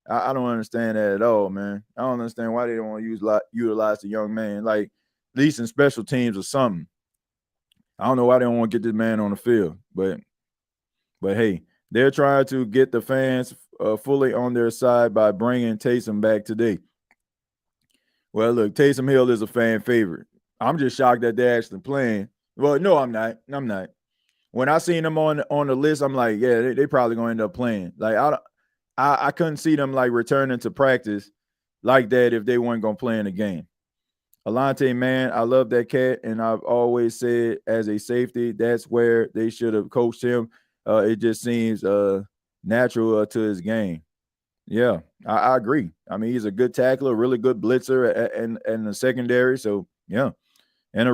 I don't understand that at all, man. I don't understand why they don't want to utilize the young man, like at least in special teams or something. I don't know why they don't want to get this man on the field, but hey, they're trying to get the fans fully on their side by bringing Taysom back today. Well, look, Taysom Hill is a fan favorite. I'm just shocked that they're actually playing. Well, no, I'm not. When I seen them on the list, I'm like, yeah, they probably gonna end up playing. Like I couldn't see them like returning to practice like that if they weren't gonna play in the game. Alante, man, I love that cat, and I've always said as a safety, that's where they should have coached him. It just seems natural to his game. Yeah, I agree. I mean, he's a good tackler, really good blitzer, and the secondary. So yeah, and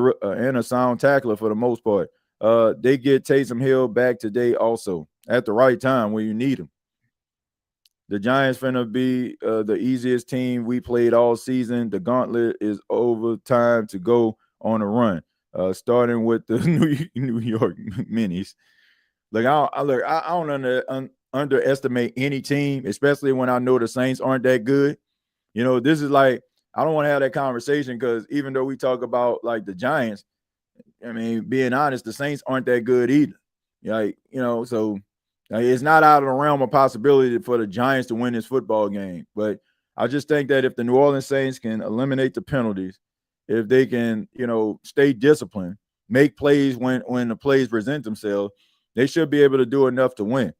a sound tackler for the most part. They get Taysom Hill back today also at the right time when you need him. The Giants finna be the easiest team we played all season. The gauntlet is over. Time to go on a run. Starting with the New York Minis. Look, I don't underestimate any team, especially when I know the Saints aren't that good. This is like, I don't want to have that conversation because even though we talk about like the Giants, I mean, being honest, the Saints aren't that good either. So it's not out of the realm of possibility for the Giants to win this football game. But I just think that if the New Orleans Saints can eliminate the penalties, if they can, stay disciplined, make plays when the plays present themselves, they should be able to do enough to win.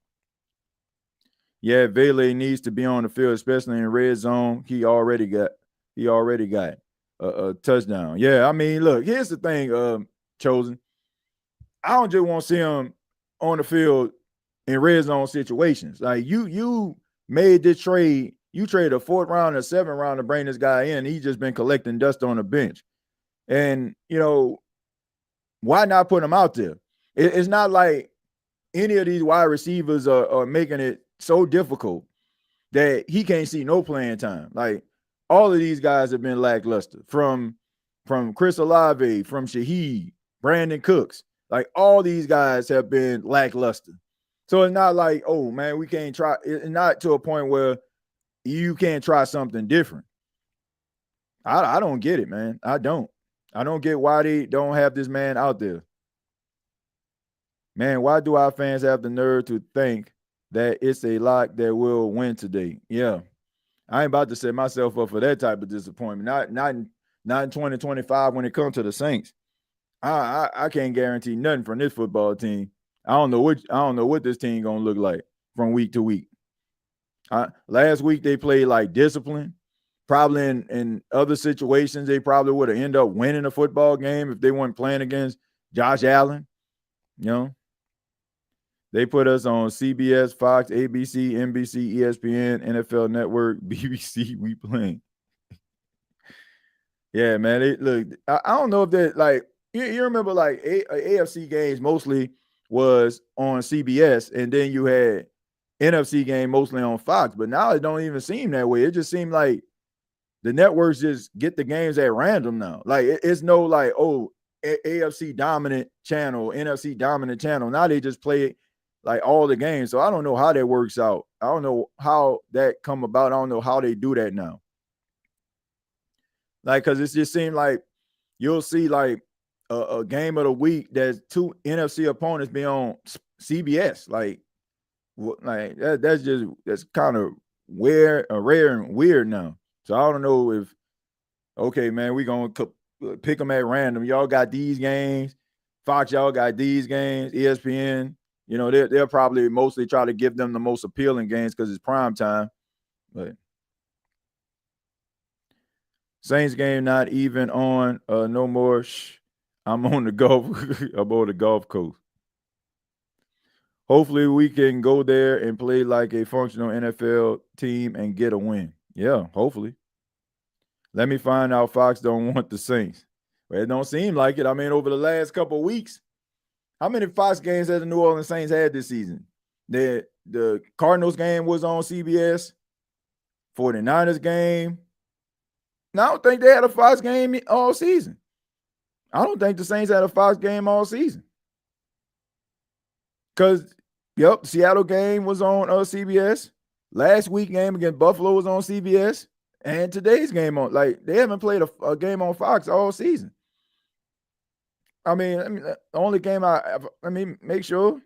Yeah, Vele needs to be on the field, especially in red zone. He already got a touchdown. Yeah, I mean, look, here's the thing, Chosen. I don't just want to see him on the field in red zone situations. Like you made this trade. You traded a 4th round and a 7th round to bring this guy in. He's just been collecting dust on the bench. And, why not put him out there? It's not like any of these wide receivers are making it so difficult that he can't see no playing time. Like all of these guys have been lackluster from Chris Olave, from Shaheed, Brandon Cooks. Like all these guys have been lackluster. So it's not like, oh man, we can't try. It's not to a point where you can't try something different. I don't get it, man. I don't get why they don't have this man out there. Man, why do our fans have the nerve to think that it's a lock that will win today? Yeah. I ain't about to set myself up for that type of disappointment. Not in 2025 when it comes to the Saints. I can't guarantee nothing from this football team. I don't know what this team gonna look like from week to week. Last week they played like discipline. Probably in other situations they probably would have ended up winning a football game if they weren't playing against Josh Allen. They put us on CBS, Fox, ABC, NBC, ESPN, NFL Network, BBC. We playing. Yeah, man. Look, I don't know if that like you remember like AFC games mostly was on CBS, and then you had NFC game mostly on Fox. But now it don't even seem that way. It just seemed like the networks just get the games at random now. Like it's no like, oh, AFC dominant channel, NFC dominant channel. Now they just play like all the games. So I don't know how that works out. I don't know how that come about. I don't know how they do that now. Like, cause it just seemed like you'll see like a game of the week that's 2 NFC opponents be on CBS. Like that's kind of rare and weird now. So I don't know if, okay, man, we're going to pick them at random. Y'all got these games. Fox, y'all got these games. ESPN, they'll probably mostly try to give them the most appealing games because it's prime time. But Saints game not even on. No more. I'm on the golf. I'm on the golf course. Hopefully we can go there and play like a functional NFL team and get a win. Yeah, hopefully. Let me find out Fox don't want the Saints. But it don't seem like it. I mean, over the last couple of weeks, how many Fox games has the New Orleans Saints had this season? The Cardinals game was on CBS. 49ers game. Now, I don't think they had a Fox game all season. I don't think the Saints had a Fox game all season. Because, Seattle game was on CBS. Last week game against Buffalo was on CBS. And today's game on, they haven't played a game on Fox all season. I mean, the only game make sure.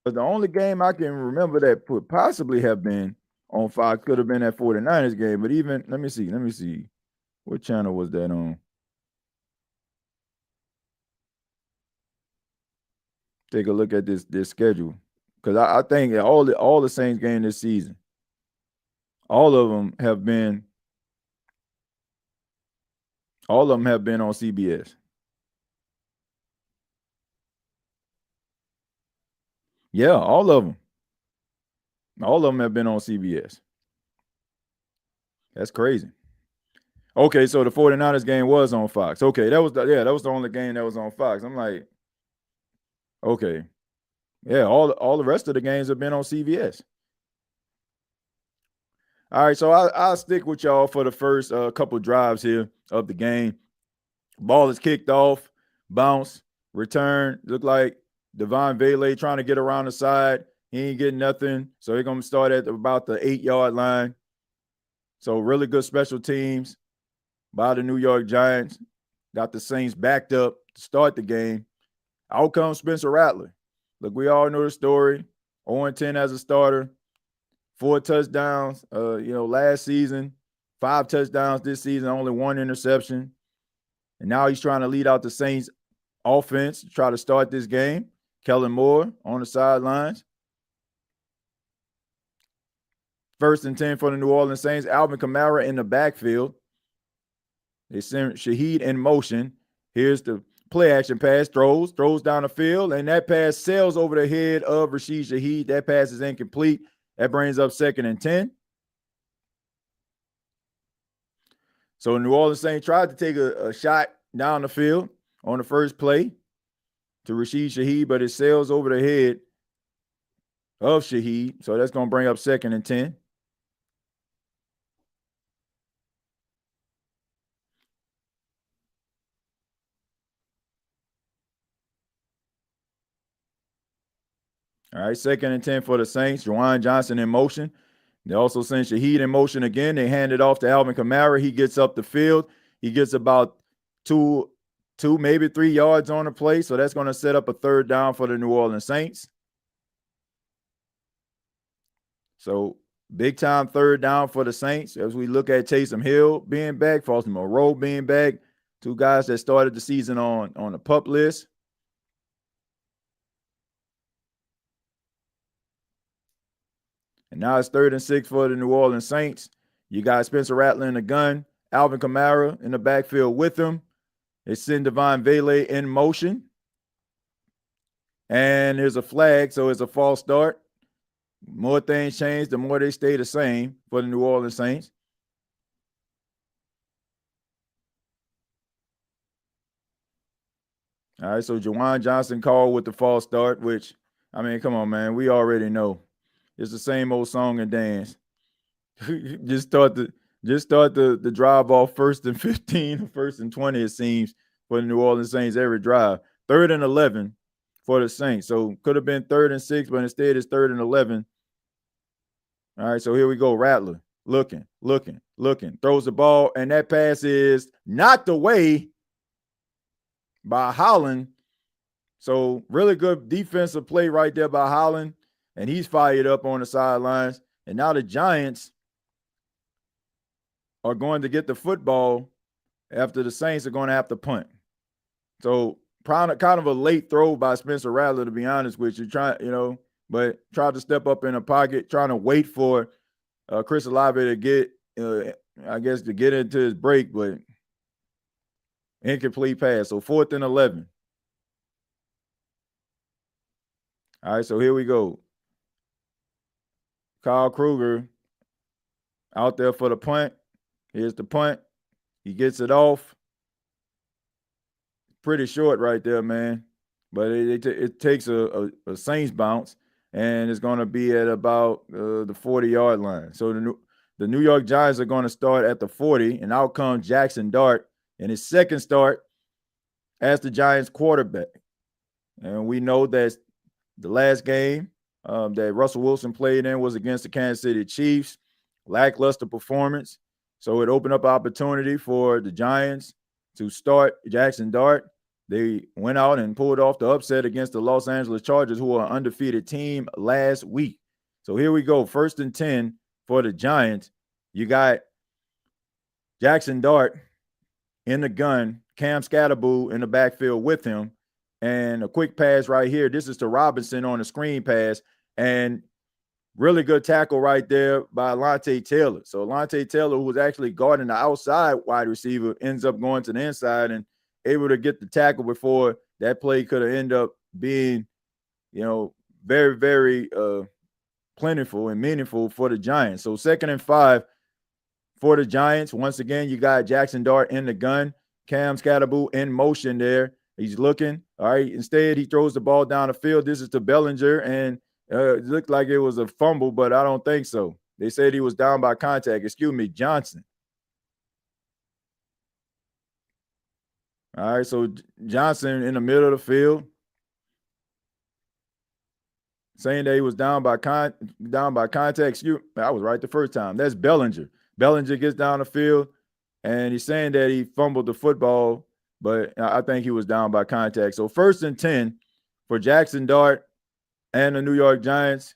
But the only game I can remember that could possibly have been on Fox could have been that 49ers game. But even, let me see. What channel was that on? Take a look at this schedule. Because I think all the Saints games this season, all of them have been on CBS. Yeah, all of them. All of them have been on CBS. That's crazy. Okay, so the 49ers game was on Fox. Okay, that was the only game that was on Fox. I'm like, okay. Yeah, all the rest of the games have been on CBS. All right, so I'll stick with y'all for the first couple drives here of the game. Ball is kicked off, bounce, return. Look like Devon Vele trying to get around the side. He ain't getting nothing. So they're going to start at about the 8-yard line. So really good special teams by the New York Giants. Got the Saints backed up to start the game. Out comes Spencer Rattler. Look, we all know the story. 0-10 as a starter. 4 touchdowns, last season. 5 touchdowns this season, only 1 interception. And now he's trying to lead out the Saints offense to try to start this game. Kellen Moore on the sidelines. 1st and 10 for the New Orleans Saints. Alvin Kamara in the backfield. They send Shaheed in motion. Here's the play action pass. Throws down the field, and that pass sails over the head of Rashid Shaheed. That pass is incomplete. That brings up 2nd and 10. So the New Orleans Saints tried to take a shot down the field on the first play to Rashid Shaheed, but it sails over the head of Shaheed. So that's going to bring up 2nd and 10. All right, 2nd and 10 for the Saints. Juwan Johnson in motion. They also send Shaheed in motion again. They hand it off to Alvin Kamara. He gets up the field. He gets about 2, maybe 3 yards on the play. So that's going to set up a 3rd down for the New Orleans Saints. So big time 3rd down for the Saints as we look at Taysom Hill being back, Foster Moreau being back. 2 guys that started the season on the PUP list. And now it's 3rd and 6 for the New Orleans Saints. You got Spencer Rattler in the gun, Alvin Kamara in the backfield with him. They send Devon Vele in motion. And there's a flag, so it's a false start. More things change, the more they stay the same for the New Orleans Saints. All right, so Juwan Johnson called with the false start, which, I mean, come on, man. We already know. It's the same old song and dance. just start the drive off 1st and 15, 1st and 20, it seems, for the New Orleans Saints every drive. 3rd and 11 for the Saints. So could have been 3rd and 6, but instead it's 3rd and 11. All right, so here we go. Rattler looking, throws the ball, and that pass is knocked away by Holland. So really good defensive play right there by Holland, and he's fired up on the sidelines. And now the Giants are going to get the football after the Saints are going to have to punt. So kind of a late throw by Spencer Rattler, to be honest with you. But tried to step up in a pocket, trying to wait for Chris Olave to get, to get into his break, but incomplete pass. So 4th and 11. All right, so here we go. Kyle Kruger out there for the punt. Here's the punt. He gets it off. Pretty short right there, man. But it takes a Saints bounce, and it's going to be at about the 40-yard line. So the New York Giants are going to start at the 40, and out comes Jaxson Dart in his second start as the Giants quarterback. And we know that the last game that Russell Wilson played in was against the Kansas City Chiefs. Lackluster performance. So it opened up opportunity for the Giants to start Jaxson Dart. They went out and pulled off the upset against the Los Angeles Chargers, who are an undefeated team last week. So here we go. 1st and 10 for the Giants. You got Jaxson Dart in the gun, Cam Scatterboo in the backfield with him, and a quick pass right here. This is to Robinson on a screen pass, and really good tackle right there by Alontae Taylor. So Alontae Taylor, who was actually guarding the outside wide receiver, ends up going to the inside and able to get the tackle before that play could have ended up being, very, very plentiful and meaningful for the Giants. So 2nd and 5 for the Giants. Once again, you got Jaxson Dart in the gun. Cam Scatterboo in motion there. He's looking. All right. Instead, he throws the ball down the field. This is to Bellinger, and it looked like it was a fumble, but I don't think so. They said he was down by contact. Johnson. All right, so Johnson in the middle of the field, saying that he was down by contact. I was right the first time. That's Bellinger. Bellinger gets down the field, and he's saying that he fumbled the football, but I think he was down by contact. So 1st and 10 for Jaxson Dart and the New York Giants.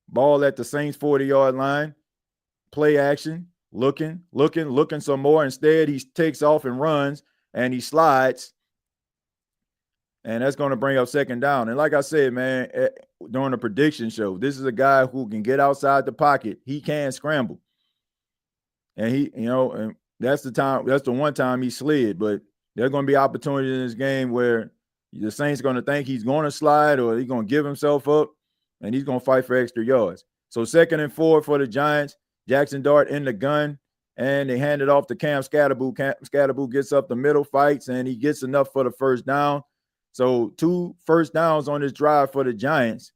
Ball at the Saints 40-yard line. Play action. Looking some more. Instead, he takes off and runs, and he slides. And that's going to bring up 2nd down. And like I said, man, during the prediction show, this is a guy who can get outside the pocket. He can scramble. And and that's the one time he slid. But there are going to be opportunities in this game where the Saints are going to think he's going to slide, or he's going to give himself up, and he's going to fight for extra yards. So 2nd and 4 for the Giants. Jaxson Dart in the gun, and they hand it off to Cam Scatterboo. Cam Scatterboo gets up the middle, fights, and he gets enough for the 1st down. So 2 first downs on this drive for the Giants.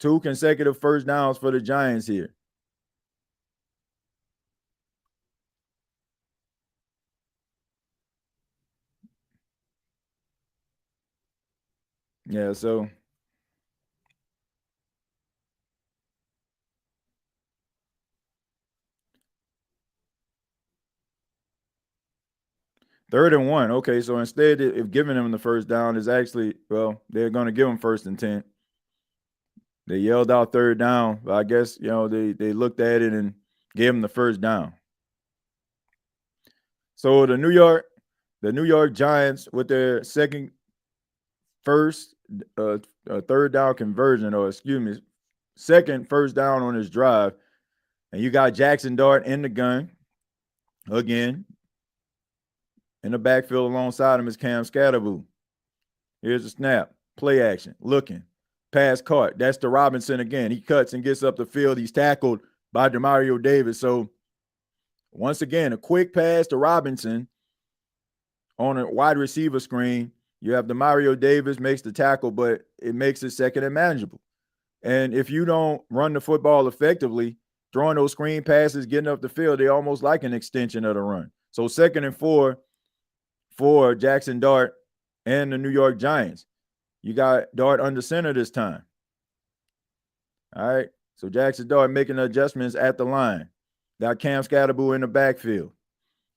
2 consecutive 1st downs for the Giants here. Yeah, so Third and 1. Okay, so instead of giving him the 1st down is actually, they're going to give him 1st and 10. They yelled out 3rd down, but I guess, they looked at it and gave him the 1st down. So the New York Giants with their third down conversion, second 1st down on this drive. And you got Jaxson Dart in the gun again. In the backfield alongside him is Cam Scatterboo. Here's the snap. Play action. Looking. Pass caught. That's to Robinson again. He cuts and gets up the field. He's tackled by Demario Davis. So, once again, a quick pass to Robinson on a wide receiver screen. You have Demario Davis makes the tackle, but it makes it 2nd and manageable. And if you don't run the football effectively, throwing those screen passes, getting up the field, they're almost like an extension of the run. So 2nd and 4 for Jaxson Dart and the New York Giants. You got Dart under center this time. All right. So Jaxson Dart making the adjustments at the line. Got Cam Scatterboo in the backfield.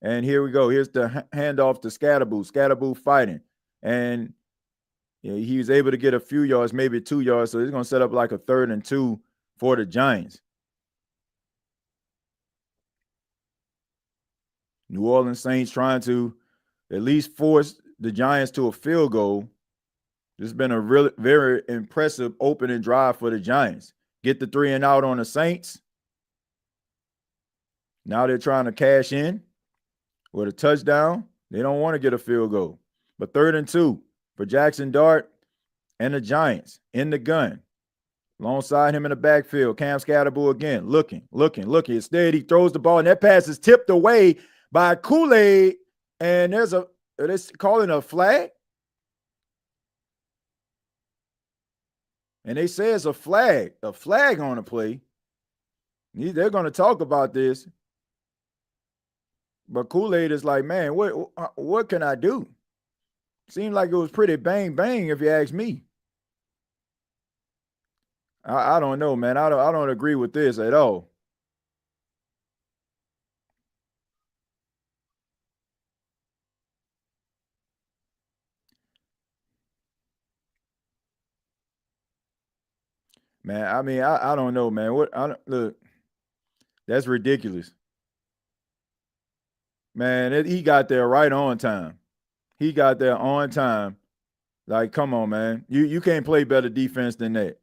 And here we go. Here's the handoff to Scatterboo. Scatterboo fighting. And he was able to get a few yards, maybe 2 yards. So he's going to set up like a 3rd and 2 for the Giants. New Orleans Saints trying to at least force the Giants to a field goal. This has been a really very impressive opening drive for the Giants. Get the 3 and out on the Saints. Now they're trying to cash in with a touchdown. They don't want to get a field goal. But 3rd and 2 for Jaxson Dart and the Giants in the gun. Alongside him in the backfield, Cam Scatterbull again, looking. Instead, he throws the ball, and that pass is tipped away by Kool-Aid. And they're calling a flag. And they say it's a flag on the play. They're going to talk about this. But Kool-Aid is like, man, what can I do? Seemed like it was pretty bang if you ask me. I don't know, man. I don't agree with this at all. Man, I mean, I don't know, man. Look, that's ridiculous. Man, he got there right on time. He got there on time. Like, come on, man. You can't play better defense than that.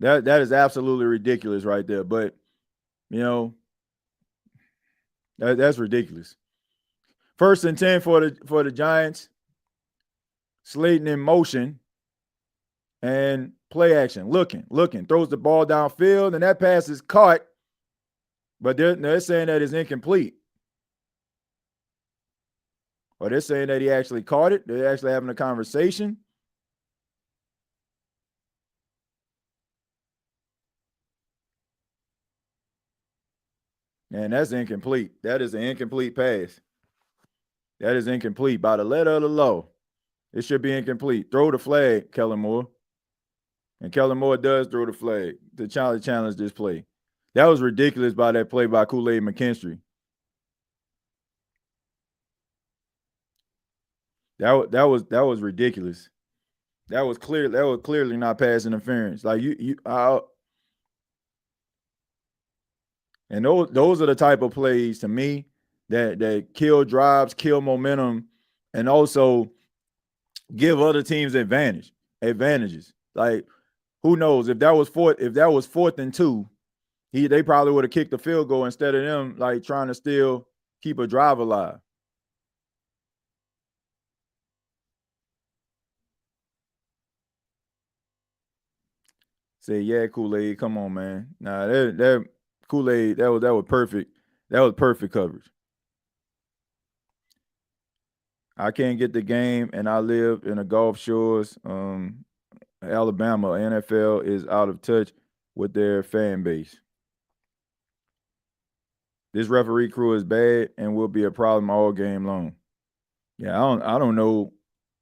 That is absolutely ridiculous right there. But, you know, that's ridiculous. 1st and 10 for the Giants. Slayton in motion. And play action. Looking. Throws the ball downfield, and that pass is caught. But they're saying that it's incomplete. Or they're saying that he actually caught it. They're actually having a conversation. And that's incomplete. That is an incomplete pass. That is incomplete by the letter of the law. It should be incomplete. Throw the flag, Kellen Moore. And Kellen Moore does throw the flag to challenge this play. That was ridiculous by that play by Kool-Aid McKinstry. That was ridiculous. That was clearly not pass interference. Like and those are the type of plays to me that kill drives, kill momentum, and also give other teams advantages. Like, who knows if that was 4th and 2, they probably would have kicked the field goal instead of them like trying to still keep a drive alive. Say, yeah, Kool-Aid, come on, man. Nah, that Kool-Aid, that was perfect. That was perfect coverage. I can't get the game, and I live in the Gulf Shores, Alabama. NFL is out of touch with their fan base. This referee crew is bad and will be a problem all game long. Yeah, I don't know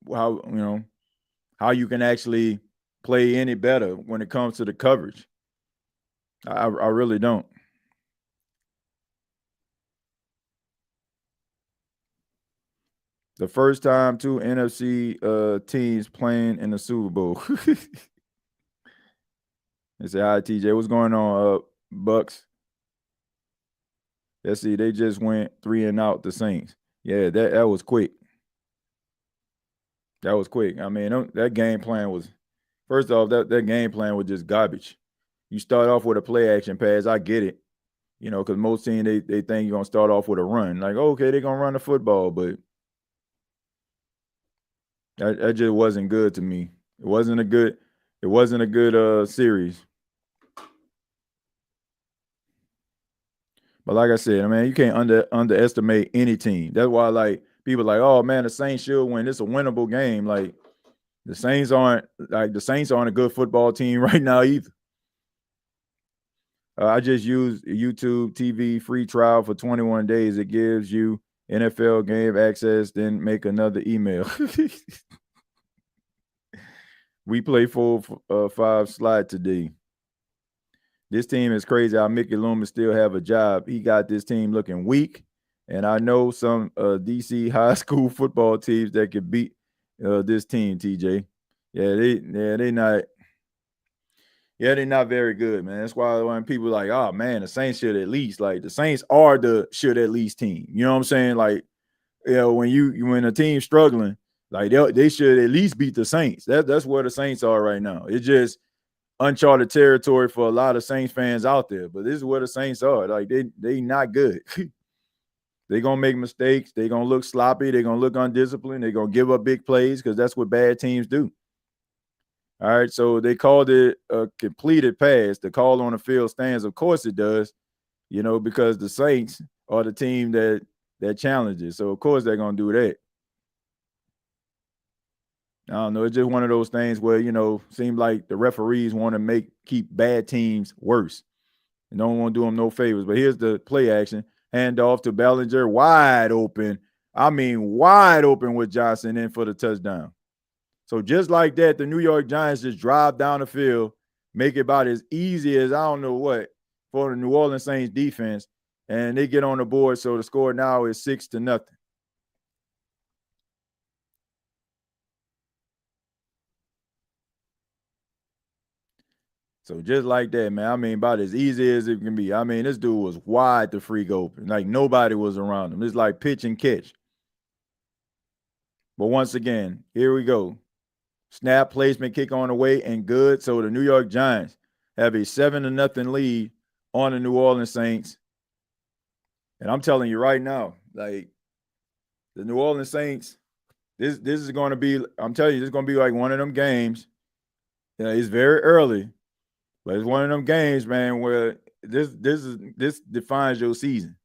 how you can actually play any better when it comes to the coverage. I really don't. The first time 2 NFC teams playing in the Super Bowl. They say, hi, TJ. What's going on, Bucks? Let's see. They just went 3 and out, the Saints. Yeah, that was quick. That was quick. I mean, that game plan was, first off, that game plan was just garbage. You start off with a play action pass. I get it. Because most teams, they think you're going to start off with a run. Like, okay, they're going to run the football, but that just wasn't good to me. It wasn't a good series. But like I said, I mean, you can't underestimate any team. That's why, like, people are like, oh man, the Saints should win. It's a winnable game. Like, the Saints aren't a good football team right now either. I just used YouTube TV free trial for 21 days. It gives you NFL game access, then make another email. We play 4-5 slide today. This team is crazy how Mickey Loomis still have a job. He got this team looking weak. And I know some DC high school football teams that could beat this team, TJ. Yeah, they not. Yeah, they're not very good, man. That's why when people are like, oh man, the Saints should at least, like, the Saints are the should at least team. You know what I'm saying? Like, when a team's struggling, like they should at least beat the Saints. That's where the Saints are right now. It's just uncharted territory for a lot of Saints fans out there. But this is where the Saints are. Like they not good. They're gonna make mistakes. They're gonna look sloppy. They're gonna look undisciplined. They're gonna give up big plays because that's what bad teams do. All right, so they called it a completed pass. The call on the field stands. Of course it does, because the Saints are the team that challenges. So, of course, they're going to do that. I don't know. It's just one of those things where, seems like the referees want to keep bad teams worse. And don't want to do them no favors. But here's the play action. Handoff to Bellinger. Wide open. I mean, wide open with Johnson in for the touchdown. So just like that, the New York Giants just drive down the field, make it about as easy as I don't know what for the New Orleans Saints defense, and they get on the board. So the score now is 6-0. So just like that, man. I mean, about as easy as it can be. I mean, this dude was wide to freak open. Like nobody was around him. It's like pitch and catch. But once again, here we go. Snap placement, kick on the way, and good. So the New York Giants have a 7-0 lead on the New Orleans Saints. And I'm telling you right now, like the New Orleans Saints, this is going to be, I'm telling you, this is going to be like one of them games. It's very early, but it's one of them games, man, where this defines your season.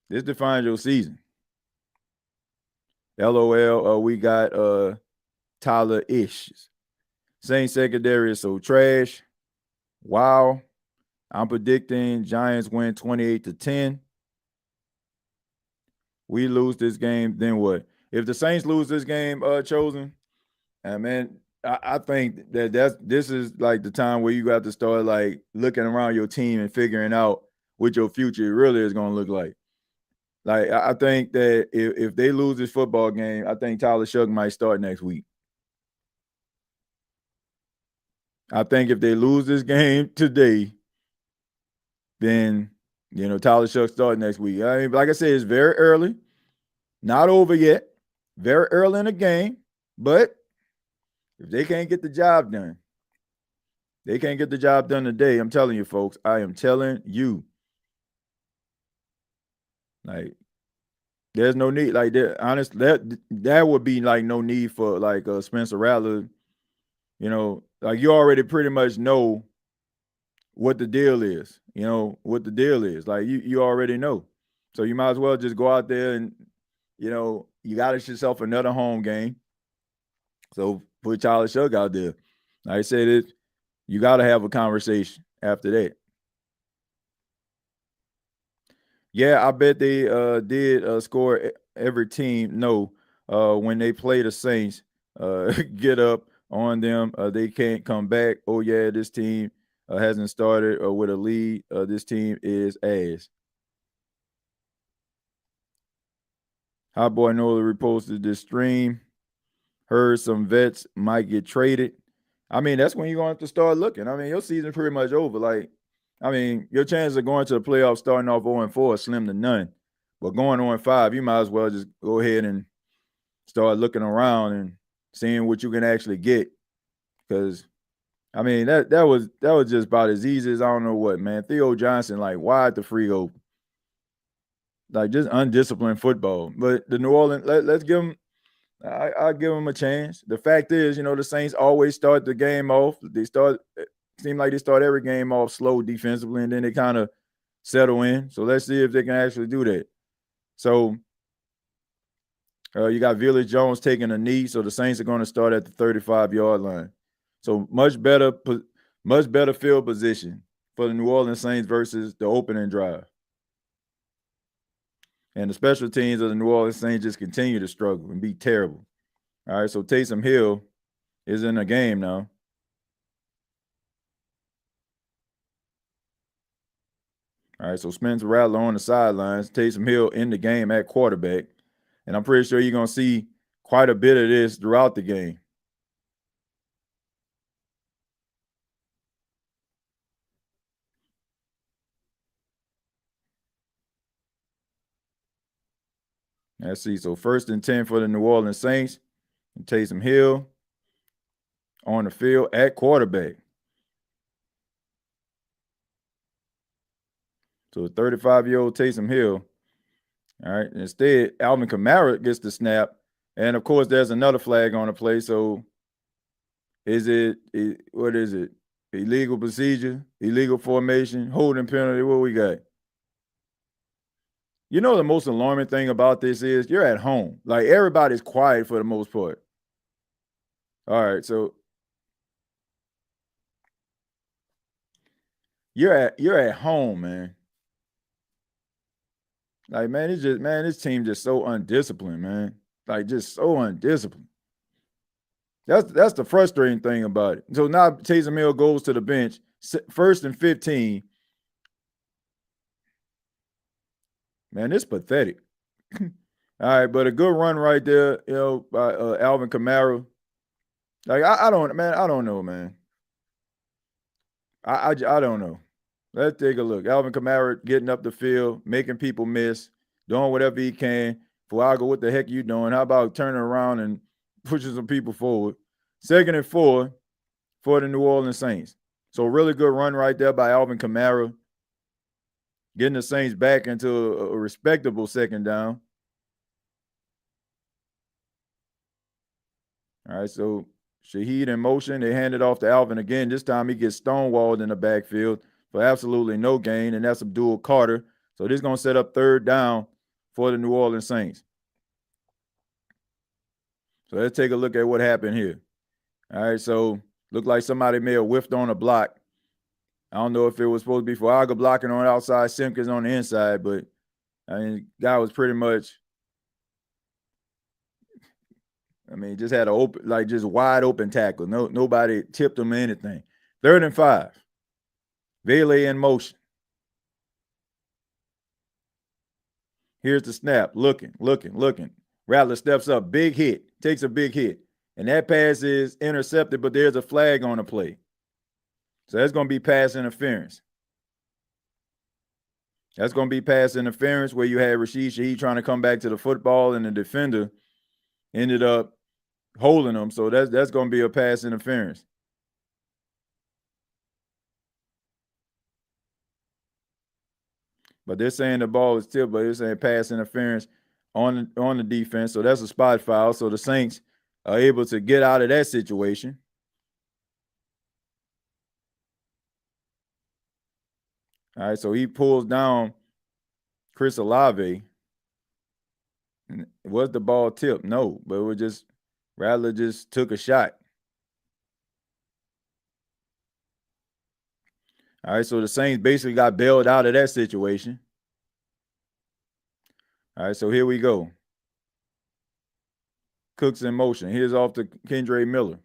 This defines your season. LOL, we got Tyler Ish. Saints secondary is so trash. Wow. I'm predicting Giants win 28-10. We lose this game, then what? If the Saints lose this game, Chosen, and man, I think this is like the time where you got to start like looking around your team and figuring out what your future really is going to look like. Like I think that if they lose this football game, I think Tyler Shough might start next week. I think if they lose this game today, then Tyler Shough start next week. I mean, like I said, it's very early, not over yet, very early in the game, but if they can't get the job done, they can't get the job done today. I'm telling you, folks. I am telling you. Like, there's no need. Like, honestly, that would be like no need for like Spencer Rattler. Like you already pretty much know what the deal is. What the deal is. Like you already know. So you might as well just go out there and you got yourself another home game. So put Tyler Shough out there. Like I said, you got to have a conversation after that. Yeah, I bet they did score every team. No, when they play the Saints, get up on them. They can't come back. Oh yeah, this team hasn't started with a lead. This team is ass. Hot Boy Nola reposted this stream. Heard some vets might get traded. I mean, that's when you're going to have to start looking. I mean, your season's pretty much over. Like, I mean, your chances of going to the playoffs starting off 0-4 is slim to none. But going 0-5, you might as well just go ahead and start looking around and seeing what you can actually get. Because, I mean, that was just about as easy as I don't know what, man. Theo Johnson, like, wide the free open. Like, just undisciplined football. But the New Orleans, let's give them – I'll give them a chance. The fact is, the Saints always start the game off. Seem like they start every game off slow defensively, and then they kind of settle in. So let's see if they can actually do that. So you got Velus Jones taking a knee, so the Saints are going to start at the 35-yard line. So much better field position for the New Orleans Saints versus the opening drive. And the special teams of the New Orleans Saints just continue to struggle and be terrible. All right, so Taysom Hill is in the game now. All right, so Spencer Rattler on the sidelines, Taysom Hill in the game at quarterback. And I'm pretty sure you're going to see quite a bit of this throughout the game. Let's see. So 1st and 10 for the New Orleans Saints. Taysom Hill on the field at quarterback. So 35-year-old Taysom Hill. All right. Instead, Alvin Kamara gets the snap. And of course, there's another flag on the play. So what is it? Illegal procedure, illegal formation, holding penalty. What we got? You know, the most alarming thing about this is you're at home. Like, everybody's quiet for the most part. All right. So you're at home, man. Like, man, this team just so undisciplined, man. Like, just so undisciplined. That's the frustrating thing about it. So now Taysom Hill goes to the bench, 1st and 15. Man, it's pathetic. All right, but a good run right there, by Alvin Kamara. Like, I don't know, man. I don't know. Let's take a look. Alvin Kamara getting up the field, making people miss, doing whatever he can. Fuaga, what the heck you doing? How about turning around and pushing some people forward? 2nd and 4 for the New Orleans Saints. So really good run right there by Alvin Kamara, getting the Saints back into a respectable 2nd down. All right, so Shaheed in motion. They hand it off to Alvin again. This time he gets stonewalled in the backfield for absolutely no gain, and that's Abdul Carter. So this is going to set up 3rd down for the New Orleans Saints. So let's take a look at what happened here. All right, so looked like somebody may have whiffed on a block. I don't know if it was supposed to be Fuaga blocking on the outside, Simpkins on the inside, but I mean, guy was pretty much, just had just wide open tackle. Nobody tipped him or anything. 3rd and 5. Vele in motion. Here's the snap. Looking. Rattler steps up. Big hit. Takes a big hit. And that pass is intercepted, but there's a flag on the play. So that's going to be pass interference. That's going to be pass interference where you had Rashid Shaheed trying to come back to the football, and the defender ended up holding him. So that's going to be a pass interference. But they're saying the ball is tipped, but they're saying pass interference on the defense. So that's a spot foul. So the Saints are able to get out of that situation. All right, so he pulls down Chris Olave. Was the ball tipped? No, but it was just Rattler just took a shot. All right, so the Saints basically got bailed out of that situation. All right, so here we go. Cook's in motion. Here's off to Kendre Miller.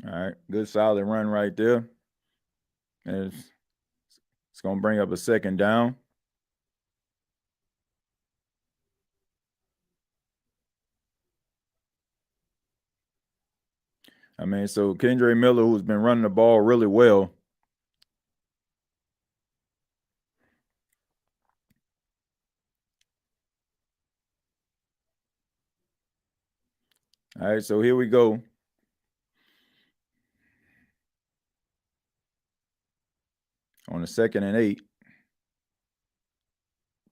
All right, good solid run right there. And it's going to bring up a 2nd down. So Kendre Miller, who's been running the ball really well. All right, so here we go. On the 2nd and 8.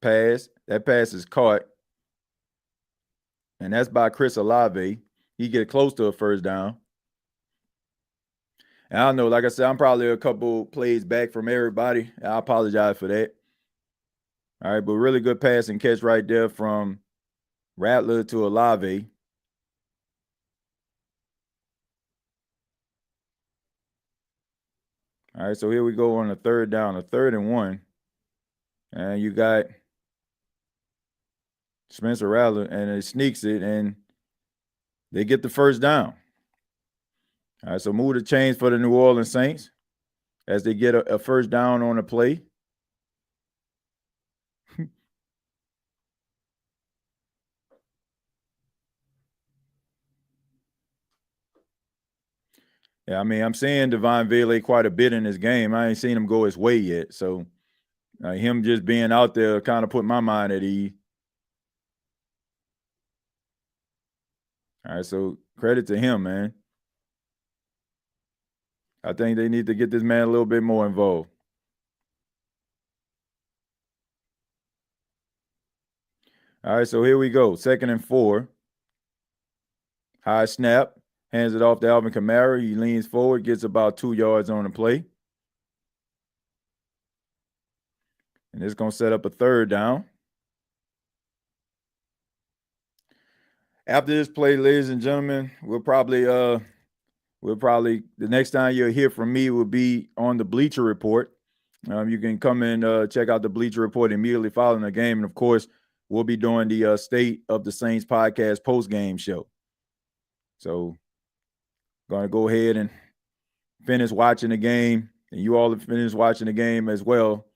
Pass. That pass is caught. And that's by Chris Olave. He get close to a 1st down. And I don't know, like I said, I'm probably a couple plays back from everybody. I apologize for that. All right, but really good pass and catch right there from Rattler to Olave. All right, so here we go on the 3rd down, a 3rd and 1. And you got Spencer Rattler, and it sneaks it, and they get the first down. All right, so move the chains for the New Orleans Saints as they get a first down on the play. Yeah, I mean, I'm seeing Devon Vele quite a bit in this game. I ain't seen him go his way yet. So him just being out there kind of put my mind at ease. All right, so credit to him, man. I think they need to get this man a little bit more involved. All right, so here we go. 2nd and 4. High snap. Hands it off to Alvin Kamara. He leans forward, gets about 2 yards on the play. And it's going to set up a third down. After this play, ladies and gentlemen, we'll probably the next time you'll hear from me will be on the Bleacher Report. You can come and check out the Bleacher Report immediately following the game. And, of course, we'll be doing the State of the Saints podcast post-game show. So going to go ahead and finish watching the game, and you all have finished watching the game as well.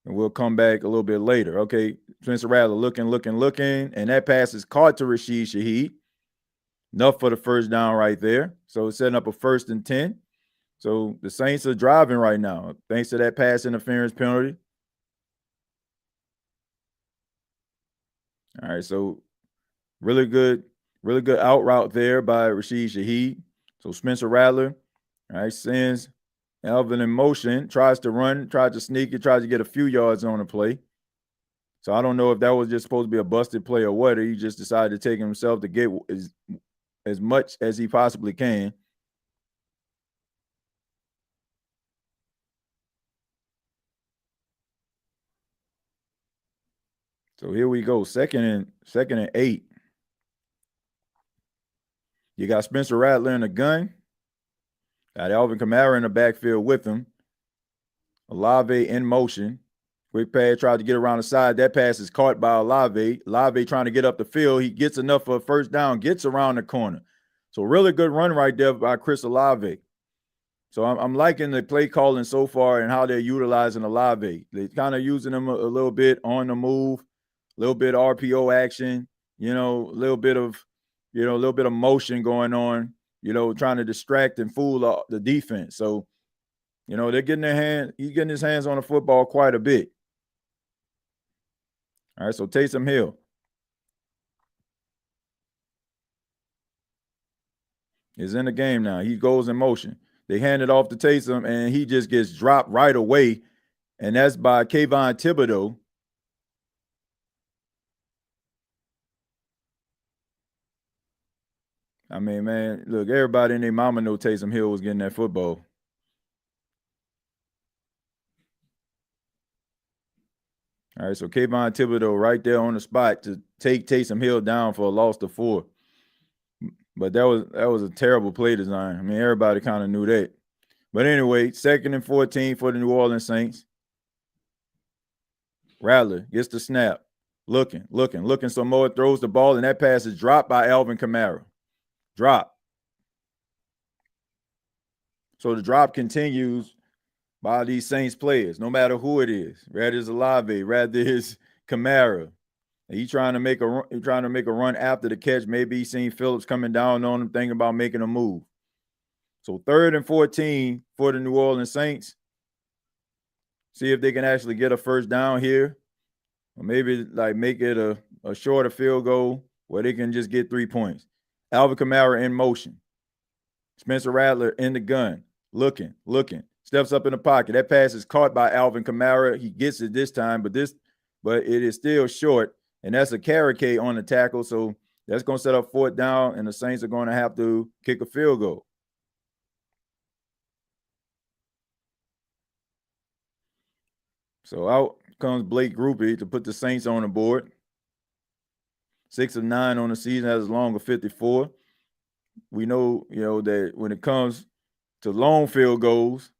And we'll come back a little bit later. Okay, Spencer Rattler looking, and that pass is caught to Rashid Shaheed. Enough for the first down right there. So it's setting up a 1st and 10. So the Saints are driving right now, thanks to that pass interference penalty. All right, so really good out route there by Rashid Shaheed. So Spencer Rattler, all right, sends Alvin in motion, tries to run, tries to sneak it, tries to get a few yards on the play. So I don't know if that was just supposed to be a busted play or what, or he just decided to take himself to get as much as he possibly can. So here we go, second and 8. You got Spencer Rattler in the gun. Got Alvin Kamara in the backfield with him. Olave in motion. Quick pass, tried to get around the side. That pass is caught by Olave. Olave trying to get up the field. He gets enough for a first down, gets around the corner. So really good run right there by Chris Olave. So I'm liking the play calling so far and how they're utilizing Olave. They're kind of using him a little bit on the move, a little bit RPO action, a little bit of motion going on, trying to distract and fool the defense. So, they're getting he's getting his hands on the football quite a bit. All right, so Taysom Hill is in the game now. He goes in motion. They hand it off to Taysom, and he just gets dropped right away, and that's by Kayvon Thibodeau. I mean, man, look, everybody and their mama know Taysom Hill was getting that football. All right, so Kayvon Thibodeau right there on the spot to take Taysom Hill down for a loss to 4. But that was a terrible play design. I mean, everybody kind of knew that. But anyway, 2nd and 14 for the New Orleans Saints. Rattler gets the snap. Looking some more, throws the ball, and that pass is dropped by Alvin Kamara. Drop. So the drop continues by these Saints players, no matter who it is. Rather it's Olave, rather it's Kamara. He's trying to make a run after the catch. Maybe he's seen Phillips coming down on him, thinking about making a move. So 3rd and 14 for the New Orleans Saints. See if they can actually get a first down here. Or maybe make it a shorter field goal where they can just get 3 points. Alvin Kamara in motion. Spencer Rattler in the gun. Looking. Steps up in the pocket. That pass is caught by Alvin Kamara. He gets it this time, but it is still short. And that's a carry on the tackle. So that's going to set up 4th down, and the Saints are going to have to kick a field goal. So out comes Blake Grupe to put the Saints on the board. 6 of 9 on the season, has a long of 54. We know, that when it comes to long field goals,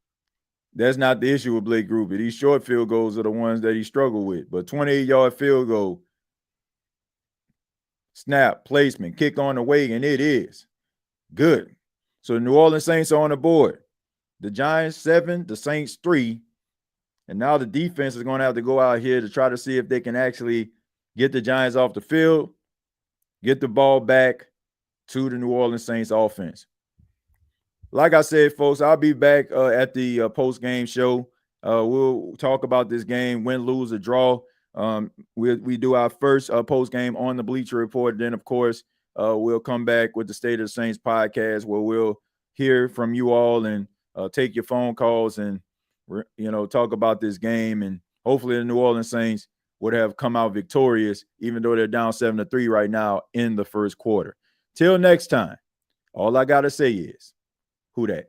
that's not the issue with Blake Grupe. These short field goals are the ones that he struggled with. But 28-yard field goal Snap, placement, kick on the way, and it is good. So the New Orleans Saints are on the board. The Giants 7, the Saints 3. And now the defense is going to have to go out here to try to see if they can actually get the Giants off the field, get the ball back to the New Orleans Saints offense. Like I said, folks, I'll be back at the post-game show. We'll talk about this game, win, lose, or draw. We do our first post-game on the Bleacher Report. Then, of course, we'll come back with the State of the Saints podcast where we'll hear from you all and take your phone calls and, talk about this game. And hopefully the New Orleans Saints would have come out victorious, even though they're down 7-3 right now in the first quarter. Till next time, all I got to say is, who dat?